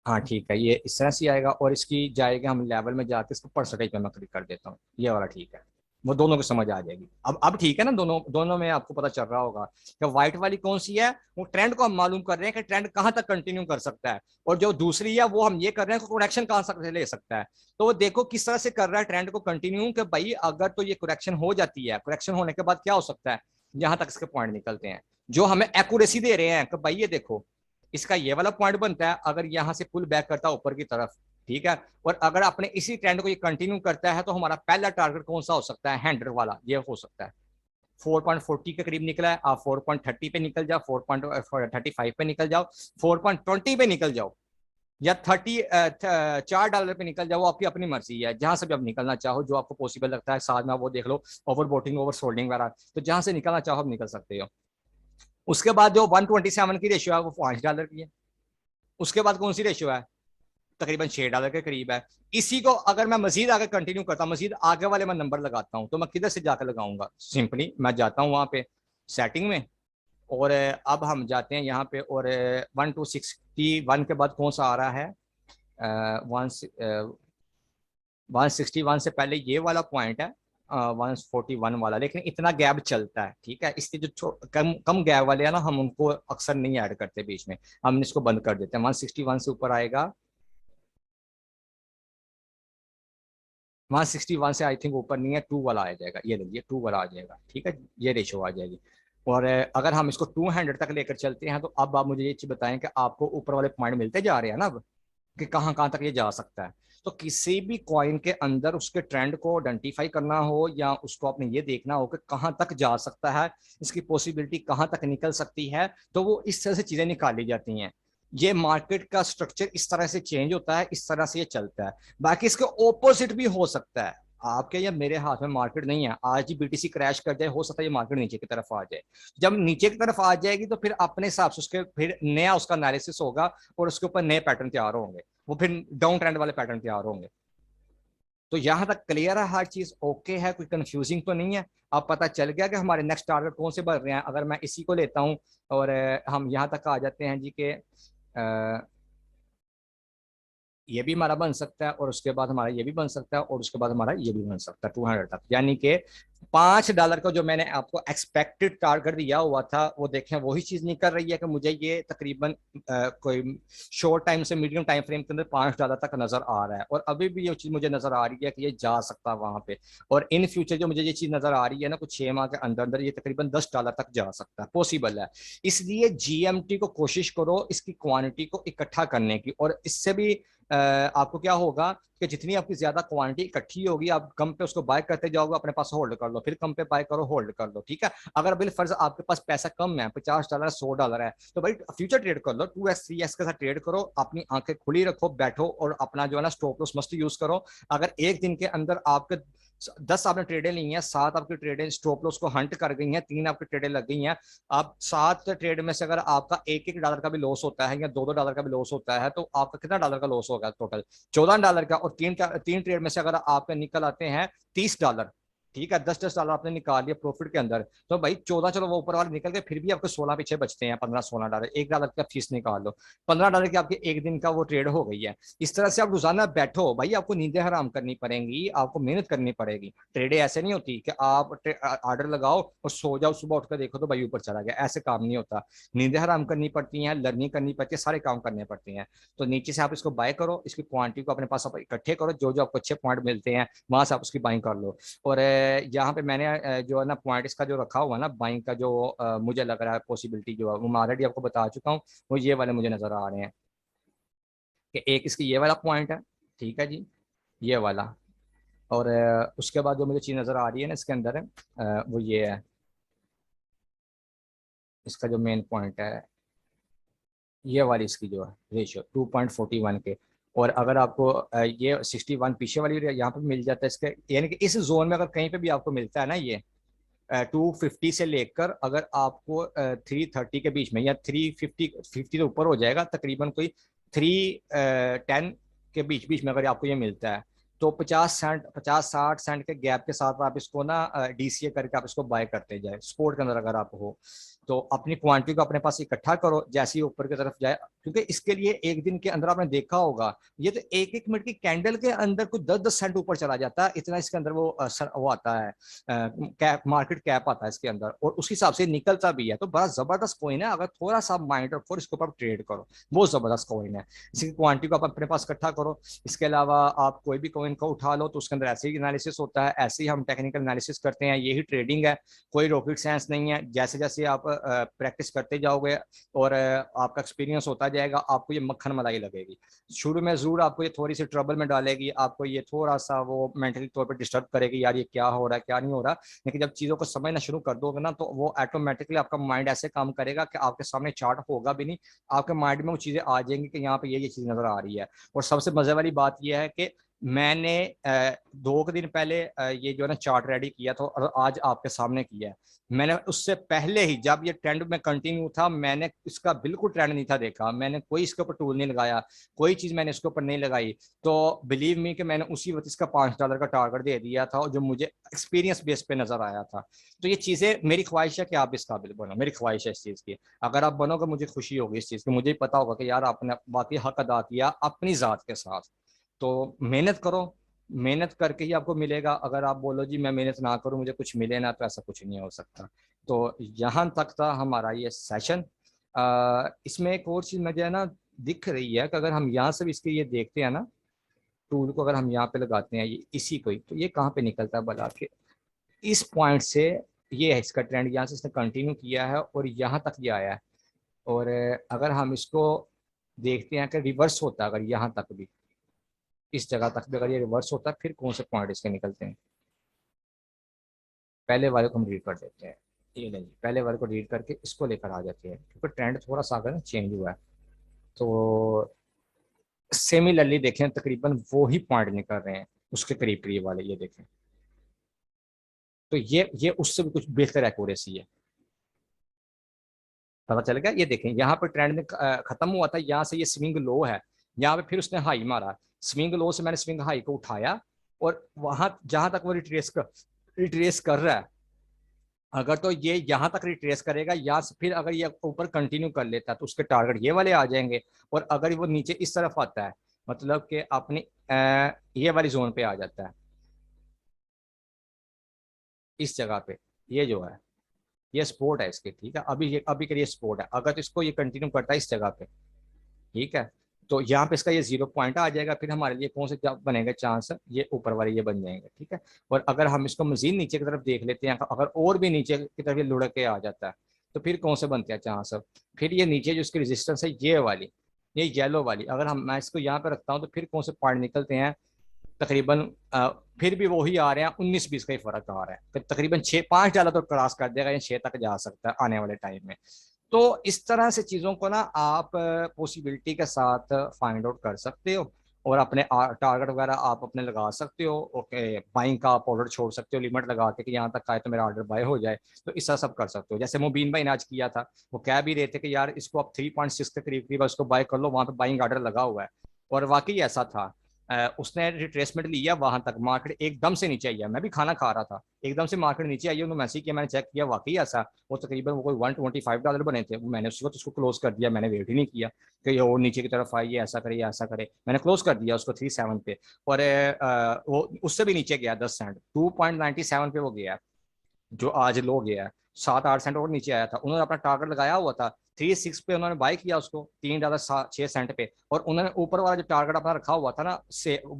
हाँ ठीक है, ये इस तरह से आएगा और इसकी जाएगा हम लेवल में जाके इसको परसेंटेज पे मैं क्लिक कर देता हूँ, ये वाला ठीक है। वो दोनों को समझ आ जाएगी। अब ठीक है ना, दोनों दोनों में आपको पता चल रहा होगा कि व्हाइट वाली कौन सी है, वो ट्रेंड को हम मालूम कर रहे हैं कि ट्रेंड कहां तक कंटिन्यू कर सकता है, और जो दूसरी है वो हम ये कर रहे हैं कि करेक्शन कहां से ले सकता है। तो वो देखो किस तरह से कर रहा है ट्रेंड को कंटिन्यू, कि भाई अगर तो ये करेक्शन हो जाती है, करेक्शन होने के बाद क्या हो सकता है, जहां तक इसके पॉइंट निकलते हैं जो हमें एक्यूरेसी दे रहे हैं कि भाई ये देखो इसका ये वाला पॉइंट बनता है अगर यहां से पुल बैक करता है ऊपर की तरफ, ठीक है। और अगर आपने इसी ट्रेंड को ये कंटिन्यू करता है तो हमारा पहला टारगेट कौन सा हो सकता है, 100 वाला, ये हो सकता है 4.40 के करीब निकला है, आप 4.30 पे निकल जाओ, 4.35 पे निकल जाओ, 4.20 पे निकल जाओ, या $4 पे निकल जाओ, आपकी अपनी मर्जी है, जहां से भी आप निकलना चाहो जो आपको पॉसिबल लगता है। साथ में वो देख लो ओवर बोटिंग ओवर सोल्डिंग वगैरह, तो जहां से निकलना चाहो आप निकल सकते हो। उसके बाद जो 127 की रेशियो है वो $5 की है। उसके बाद कौन सी रेशियो है, तकरीबन $6 के करीब है। इसी को अगर मैं मजीद आगे कंटिन्यू करता हूँ, मजीद आगे वाले में नंबर लगाता हूँ, तो मैं किधर से जाकर लगाऊंगा, सिंपली मैं जाता हूँ वहां पे सेटिंग में, और अब हम जाते हैं यहाँ पे, और 1261 के बाद कौन सा आ रहा है, 161 से पहले ये वाला पॉइंट है 141 वाला, लेकिन इतना गैप चलता है, ठीक है। इसलिए जो कम कम गैप वाले हैं ना, हम उनको अक्सर नहीं ऐड करते बीच में, हम इसको बंद कर देते हैं। 161 से ऊपर आएगा, 161 से आई थिंक ऊपर नहीं है, 2 वाला आ जाएगा, ये लीजिए 2 वाला आ जाएगा, ठीक है, ये रेशो आ जाएगी। और अगर हम इसको 200 तक लेकर चलते हैं, तो अब आप मुझे ये चीज बताएं कि आपको ऊपर वाले पॉइंट मिलते जा रहे हैं ना अब, कि कहाँ कहाँ तक ये जा सकता है। तो किसी भी कॉइन के अंदर उसके ट्रेंड को आइडेंटिफाई करना हो, या उसको आपने ये देखना हो कि कहाँ तक जा सकता है, इसकी पॉसिबिलिटी कहाँ तक निकल सकती है, तो वो इस तरह से चीजें निकाली जाती हैं। ये मार्केट का स्ट्रक्चर इस तरह से चेंज होता है, इस तरह से ये चलता है। बाकी इसके ऑपोजिट भी हो सकता है, आपके या मेरे हाथ में मार्केट नहीं है। आज ही बीटीसी क्रैश कर जाए, हो सकता है ये मार्केट नीचे की तरफ आ जाए। जब नीचे की तरफ आ जाएगी तो फिर अपने हिसाब से उसके फिर नया उसका एनालिसिस होगा, और उसके ऊपर नए पैटर्न तैयार होंगे, वो फिर डाउन ट्रेंड वाले पैटर्न तैयार होंगे। तो यहां तक क्लियर है, हर चीज ओके है, कोई कंफ्यूजिंग तो नहीं है। अब पता चल गया कि हमारे नेक्स्ट टारगेट कौन से बन रहे हैं। अगर मैं इसी को लेता हूं और हम यहां तक आ जाते हैं जी के ये भी हमारा बन सकता है, और उसके बाद हमारा ये भी बन सकता है, और उसके बाद हमारा ये भी बन सकता है 200 तक। यानी कि $5 का जो मैंने आपको एक्सपेक्टेड टारगेट दिया हुआ था, वो देखें वही चीज निकल रही है कि मुझे ये तकरीबन कोई शॉर्ट टाइम से मीडियम टाइम फ्रेम के अंदर $5 तक नजर आ रहा है, और अभी भी ये चीज मुझे नजर आ रही है कि ये जा सकता है वहां पे। और इन फ्यूचर जो मुझे ये चीज नजर आ रही है ना, कुछ 6 माह के अंदर अंदर ये तकरीबन $10 तक जा सकता है, पॉसिबल है। इसलिए जीएमटी को कोशिश करो इसकी क्वांटिटी को इकट्ठा करने की, और इससे भी आपको क्या होगा कि जितनी आपकी ज्यादा क्वांटिटी इकट्ठी होगी आप कम पे उसको बाय करते जाओगे, अपने पास होल्ड कर लो, फिर कम पे बाय करो, होल्ड कर लो, ठीक है। अगर बिल फर्ज आपके पास पैसा कम है, $50 $100 है, तो भाई फ्यूचर ट्रेड कर लो, 2x 3x के साथ ट्रेड करो, अपनी आंखें खुली रखो, बैठो और अपना जो है ना स्टॉप लॉस मस्त यूज करो। अगर एक दिन के अंदर आपके 10 आपने ट्रेडें ली हैं, 7 आपकी ट्रेडें स्टॉप लॉस को हंट कर गई हैं, 3 आपकी ट्रेडें लग गई हैं, आप 7 ट्रेड में से अगर आपका $1 का भी लॉस होता है या $2 का भी लॉस होता है, तो आपका कितना डॉलर का लॉस होगा टोटल? $14 का। और 3 ट्रेड में से अगर आपके निकल आते हैं $30, ठीक है, $10 आपने निकाल लिया प्रॉफिट के अंदर, तो भाई 14, चलो वो ऊपर वाले निकल गए, फिर भी आपको 16 पीछे बचते हैं, $15-16, $1 की आप फीस निकाल लो, $15 की आपके एक दिन का वो ट्रेड हो गई है। इस तरह से आप रोजाना बैठो भाई, आपको नींदें हराम करनी पड़ेंगी, आपको मेहनत करनी पड़ेगी। ट्रेडें ऐसे नहीं होती कि आप ऑर्डर लगाओ और सो जाओ, सुबह उठकर देखो तो भाई ऊपर चला गया, ऐसे काम नहीं होता। नींदें हराम करनी पड़ती हैं, लर्निंग करनी पड़ती है, सारे काम करने पड़ते हैं। तो नीचे से आप इसको बाय करो, इसकी क्वांटिटी को अपने पास आप इकट्ठे करो, जो जो आपको अच्छे पॉइंट मिलते हैं वहां से आप उसकी बाइंग कर लो। और यहाँ पे मैंने जो है ना पॉइंट इसका जो रखा हुआ है ना बाइंग का, जो मुझे लग रहा है पॉसिबिलिटी जो है वो मैं ऑलरेडी आपको बता चुका हूँ, वो ये वाले मुझे नजर आ रहे हैं कि एक इसकी ये वाला पॉइंट है, ठीक है जी, ये वाला। और उसके बाद जो मुझे चीज नजर आ रही है ना इसके अंदर है, वो ये है, इसका जो मेन पॉइंट है ये वाली इसकी जो है रेशियो 2.41 के। और अगर आपको ये 61 पीछे वाली यहाँ पे मिल जाता है इसके, यानी कि इस जोन में अगर कहीं पे भी आपको मिलता है ना ये 250 से लेकर अगर आपको 330 के बीच में या 350 से ऊपर हो जाएगा तकरीबन, कोई 310 के बीच बीच में अगर आपको ये मिलता है, तो 50-60 सेंट के गैप के साथ आप इसको ना डीसीए करके आप इसको बाय करते जाए। स्पोर्ट के अंदर अगर आप हो तो अपनी क्वांटिटी को अपने पास इकट्ठा करो जैसे ही ऊपर की तरफ जाए, क्योंकि इसके लिए एक दिन के अंदर आपने देखा होगा ये तो 1-1 मिनट की कैंडल के अंदर कुछ 10-10 सेंट ऊपर चला जाता है, इतना इसके अंदर वो आता है, कैप मार्केट कैप आता है इसके अंदर, और उस हिसाब से निकलता भी है। तो बड़ा जबरदस्त कॉइन है, अगर थोड़ा सा माइंड रखो इसके ऊपर ट्रेड करो, बहुत जबरदस्त कॉइन है। इसकी क्वांटिटी को आप अपने पास इकट्ठा करो। इसके अलावा आप कोई भी कॉइन को उठा लो तो उसके अंदर ऐसे ही एनालिसिस होता है, ऐसे ही हम टेक्निकल एनालिसिस करते हैं, यही ट्रेडिंग है, कोई रॉकेट साइंस नहीं है। जैसे जैसे आप प्रैक्टिस करते जाओगे और आपका एक्सपीरियंस होता जाएगा, आपको ये मक्खन मलाई लगेगी। शुरू में जरूर आपको ये थोड़ी सी ट्रबल में डालेगी, आपको ये थोड़ा सा वो मेंटली तौर पर डिस्टर्ब करेगी, यार ये क्या हो रहा है क्या नहीं हो रहा, लेकिन जब चीज़ों को समझना शुरू कर दोगे ना तो वो ऑटोमेटिकली आपका माइंड ऐसे काम करेगा कि आपके सामने चार्ट होगा भी नहीं, आपके माइंड में वो चीज़ें आ जाएंगी कि यहाँ पे ये चीज़ नजर आ रही है। और सबसे मजे वाली बात यह है कि मैंने 2 दिन पहले ये जो है ना चार्ट रेडी किया था और आज आपके सामने किया है। मैंने उससे पहले ही जब ये ट्रेंड में कंटिन्यू था, मैंने इसका बिल्कुल ट्रेंड नहीं था देखा, मैंने कोई इसके ऊपर टूल नहीं लगाया, कोई चीज मैंने इसके ऊपर नहीं लगाई, तो बिलीव मी कि मैंने उसी वक्त इसका $5 का टारगेट दे दिया था जो मुझे एक्सपीरियंस बेस पे नजर आया था। तो ये चीजें मेरी ख्वाहिश है कि आप इस काबिल बनो, मेरी ख्वाहिश है इस चीज की। अगर आप बनोगे मुझे खुशी होगी इस चीज की, मुझे पता होगा कि यार आपने बाकी हक अदा किया अपनी जात के साथ। तो मेहनत करो, मेहनत करके ही आपको मिलेगा। अगर आप बोलो जी मैं मेहनत ना करूं मुझे कुछ मिले ना, तो ऐसा कुछ नहीं हो सकता। तो यहाँ तक था हमारा ये सेशन। इसमें एक और चीज मुझे ना दिख रही है कि अगर हम यहाँ से भी इसके ये देखते हैं ना टूल को, अगर हम यहाँ पे लगाते हैं ये इसी को ही, तो ये कहाँ पे निकलता है बता के, इस पॉइंट से ये है इसका ट्रेंड, यहाँ से इसने कंटिन्यू किया है और यहाँ तक ये आया है। और अगर हम इसको देखते हैं कि रिवर्स होता है, अगर यहाँ तक भी इस जगह तक भी अगर ये रिवर्स होता है, फिर कौन से पॉइंट इसके निकलते हैं। पहले वाले को हम रीड कर देते हैं, ये नहीं, पहले वाले को रीड करके इसको लेकर आ जाते हैं, क्योंकि ट्रेंड थोड़ा सा अगर चेंज हुआ है। तो सिमिलरली देखें तकरीबन वो ही पॉइंट निकल रहे हैं उसके करीब करीब वाले, ये देखें। तो ये उससे भी कुछ बेहतर एक्यूरेसी है, पता चल गया। ये देखें यहाँ पर ट्रेंड में खत्म हुआ था, यहाँ से ये स्विंग लो है, यहाँ पे फिर उसने हाई मारा, स्विंग लो से मैंने स्विंग हाई को उठाया और वहां जहां तक वो रिट्रेस कर रहा है, अगर तो ये यहाँ तक रिट्रेस करेगा, यहाँ से फिर अगर ये ऊपर कंटिन्यू कर लेता है तो उसके टारगेट ये वाले आ जाएंगे। और अगर वो नीचे इस तरफ आता है मतलब कि अपनी ये वाली जोन पे आ जाता है, इस जगह पे, ये जो है ये सपोर्ट है इसके, ठीक है, अभी के लिए सपोर्ट है। अगर तो इसको ये कंटिन्यू करता है इस जगह पे, ठीक है, तो यहाँ पे इसका ये 0 पॉइंट आ जाएगा, फिर हमारे लिए कौन से बनेगा चांस, ये ऊपर वाले ये बन जाएंगे, ठीक है। और अगर हम इसको मजीद नीचे की तरफ देख लेते हैं, अगर और भी नीचे की तरफ ये लुढ़क के आ जाता है तो फिर कौन से बनते हैं चांस, फिर ये नीचे जो इसकी रेजिस्टेंस है ये वाली, ये येलो वाली, अगर हम मैं इसको यहाँ पे रखता हूँ तो फिर कौन से पॉइंट निकलते हैं, तकरीबन फिर भी वही आ रहे हैं, 19-20 का ही फर्क आ रहा है, फिर तकरीबन 6-5 डॉलर तो क्रॉस कर देगा या 6 तक जा सकता है आने वाले टाइम में। तो इस तरह से चीज़ों को ना आप पॉसिबिलिटी के साथ फाइंड आउट कर सकते हो, और अपने टारगेट वगैरह आप अपने लगा सकते हो। ओके, बाइंग का आप ऑर्डर छोड़ सकते हो लिमिट लगा के कि यहाँ तक आए तो मेरा ऑर्डर बाय हो जाए, तो इसका सब कर सकते हो। जैसे मुबीन भाई ने आज किया था, वो कह भी रहे थे कि यार इसको आप 3.6 के करीब करीब उसको बाय कर लो, वहाँ पे बाइंग ऑर्डर लगा हुआ है, और वाकई ऐसा था। उसने रिट्रेसमेंट लिया वहां तक, मार्केट एकदम से नीचे आई है, मैं भी खाना खा रहा था, एकदम से मार्केट नीचे आई है, उन्होंने मैसेज किया, मैंने चेक किया, वाकई ऐसा। वो तकरीबन वो कोई $125 बने थे, मैंने उस वक्त उसको क्लोज कर दिया, मैंने वेट ही नहीं किया कि ये और नीचे की तरफ आई है, ऐसा करे या ऐसा करे, मैंने क्लोज कर दिया उसको 37 पे। और वो उससे भी नीचे गया 10 सेंट, 2.97 पे वो गया, जो आज लो गया है, 7-8 सेंट और नीचे आया था। उन्होंने अपना टारगेट लगाया हुआ था 36 पे, उन्होंने बाय किया उसको $3.06 पे, और उन्होंने ऊपर वाला जो टारगेट अपना रखा हुआ था ना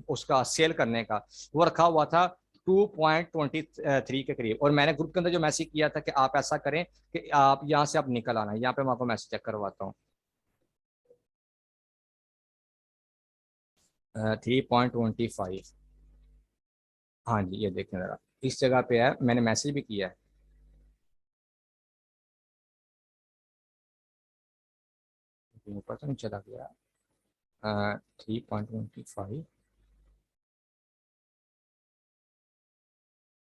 उसका सेल करने का, वो रखा हुआ था 2.23 के करीब। और मैंने ग्रुप के अंदर जो मैसेज किया था कि आप ऐसा करें कि आप यहाँ से अब निकल आना, यहाँ पे मैं आपको मैसेज चेक करवाता हूँ, 3.25, हाँ जी, ये देखें जरा, इस जगह पे है, मैंने मैसेज भी किया है। ऊपर तो नहीं चला गया, 3.25,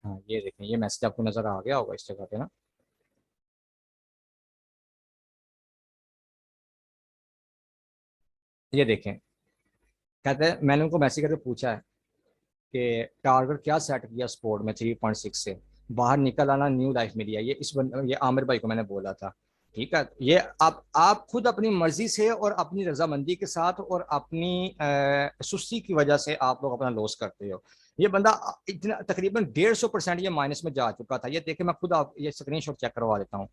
हाँ ये देखें, ये मैसेज आपको नजर आ गया होगा इस जगह पे ना, ये देखें, कहते हैं मैंने उनको मैसेज करके पूछा है कि टारगेट क्या सेट किया स्पोर्ट में 3.6 से बाहर निकल आना, न्यू लाइफ मिली है, ये आमिर भाई को मैंने बोला था। ठीक है, ये आप खुद अपनी मर्जी से और अपनी रजामंदी के साथ और अपनी सुस्ती की वजह से आप लोग अपना लॉस करते हो। ये बंदा इतना तकरीबन 150% ये माइनस में जा चुका था, ये देखे, मैं खुद आप ये स्क्रीनशॉट चेक करवा देता हूँ,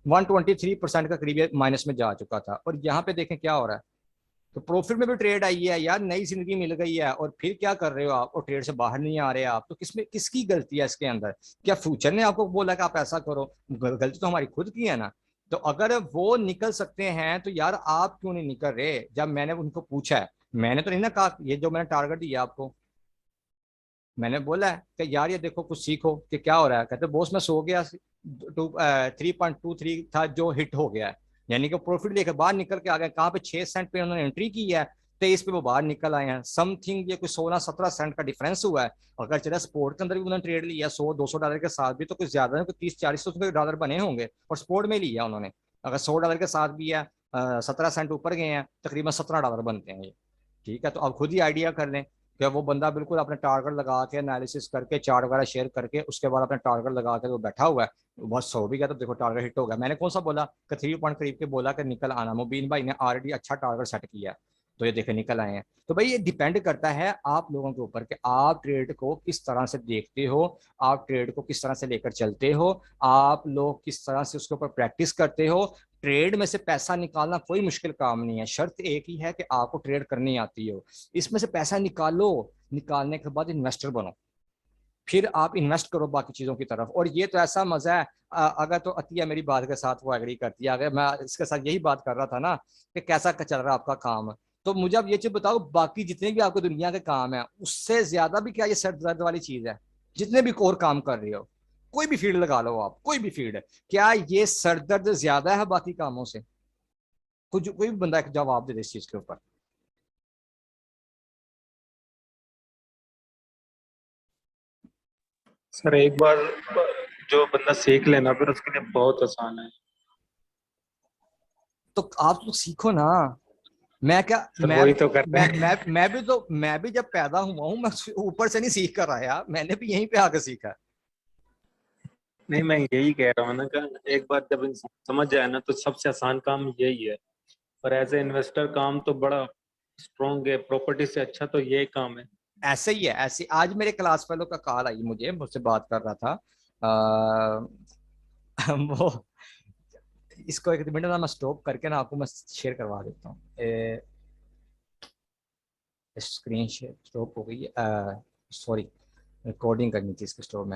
123% का करीब माइनस में जा चुका था, और यहाँ पे देखें क्या हो रहा है, तो प्रॉफिट में भी ट्रेड आई है यार, नई जिंदगी मिल गई है, और फिर क्या कर रहे हो आप, और ट्रेड से बाहर नहीं आ रहे आप, तो किसमें किसकी गलती है इसके अंदर? क्या फ्यूचर ने आपको बोला कि आप ऐसा करो? गलती तो हमारी खुद की है ना। तो अगर वो निकल सकते हैं तो यार आप क्यों नहीं निकल रहे? जब मैंने उनको पूछा है, मैंने तो नहीं ना कहा ये जो मैंने टारगेट दिया आपको, मैंने बोला है कि यार ये देखो कुछ सीखो कि क्या हो रहा है, कहते बॉस मैं सो गया, 3.23 था जो हिट हो गया है, यानी कि प्रॉफिट लेकर बाहर निकल के आ गए, कहाँ पे 6 सेंट पे उन्होंने एंट्री की है, 23 पे वो बाहर निकल आए हैं, समथिंग ये कोई 16-17 सेंट का डिफरेंस हुआ है। अगर चला स्पोर्ट के अंदर भी उन्होंने ट्रेड लिया 100-200 डॉलर के साथ भी, तो कुछ ज्यादा नहीं, 30-40 डॉलर बने होंगे, और स्पोर्ट में लिया उन्होंने, अगर 100 डॉलर के साथ भी है, 17 सेंट ऊपर गए हैं, तकरीबन 17 डॉलर बनते हैं ये। ठीक है, तो आप खुद ही आइडिया कर लें कि वो बंदा बिल्कुल अपने टारगेट लगा के एनालिसिस करके चार्ट वगैरह शेयर करके उसके बाद अपने टारगेट लगा के वो बैठा हुआ है, बस सो भी गया तो देखो टारगेट हिट हो गया। मैंने कौन सा बोला कि 3 पॉइंट करीब के बोला कि निकल आना, मुबीन भाई ने ऑलरेडी अच्छा टारगेट सेट किया है, तो ये देखे निकल आए हैं। तो भाई ये डिपेंड करता है आप लोगों के ऊपर कि आप ट्रेड को किस तरह से देखते हो, आप ट्रेड को किस तरह से लेकर चलते हो, आप लोग किस तरह से उसके ऊपर प्रैक्टिस करते हो। ट्रेड में से पैसा निकालना कोई मुश्किल काम नहीं है, शर्त एक ही है कि आपको ट्रेड करनी आती हो। इसमें से पैसा निकालो, निकालने के बाद इन्वेस्टर बनो, फिर आप इन्वेस्ट करो बाकी चीजों की तरफ। और ये तो ऐसा मजा है, अगर तो अतिया मेरी बात के साथ वो एग्री करती है, अगर मैं इसके साथ यही बात कर रहा था ना कि कैसा चल रहा है आपका काम, तो मुझे अब ये चीज बताओ, बाकी जितने भी आपको दुनिया के काम है उससे ज्यादा भी क्या ये सर दर्द वाली चीज है? जितने भी कोर काम कर रहे हो, कोई भी फील्ड लगा लो आप, कोई भी फील्ड, क्या ये सर दर्द ज्यादा है बाकी कामों से? कुछ कोई भी बंदा एक जवाब दे दे इस चीज के ऊपर।
सर एक बार जो बंदा सीख लेना फिर उसके लिए बहुत आसान है।
तो आप तो सीखो ना। मैं क्या
सर वही तो करते
मैं
हैं।
मैं मैं भी तो, मैं भी जब पैदा हुआ हूँ मैं ऊपर से नहीं सीख कर आया, मैंने भी यहीं पे आके सीखा है।
नहीं मैं यही कह रहा हूँ ना कि एक बार जब इंसान समझ जाए ना तो सबसे आसान काम यही है। और एज ए इन्वेस्टर काम तो बड़ा स्ट्रॉन्ग है, प्रॉपर्टी से अच्छा तो यही काम है।
ऐसे ही है, ऐसे आज मेरे क्लास फेलो का कॉल आई, मुझसे बात कर रहा था, आ, वो इसको एक मिनट ना मैं स्टॉप करके ना आपको मैं शेयर करवा देता हूँ, स्क्रीन शेयर स्टॉप हो गई है, सॉरी, रिकॉर्डिंग करनी थी इसको स्टॉप में।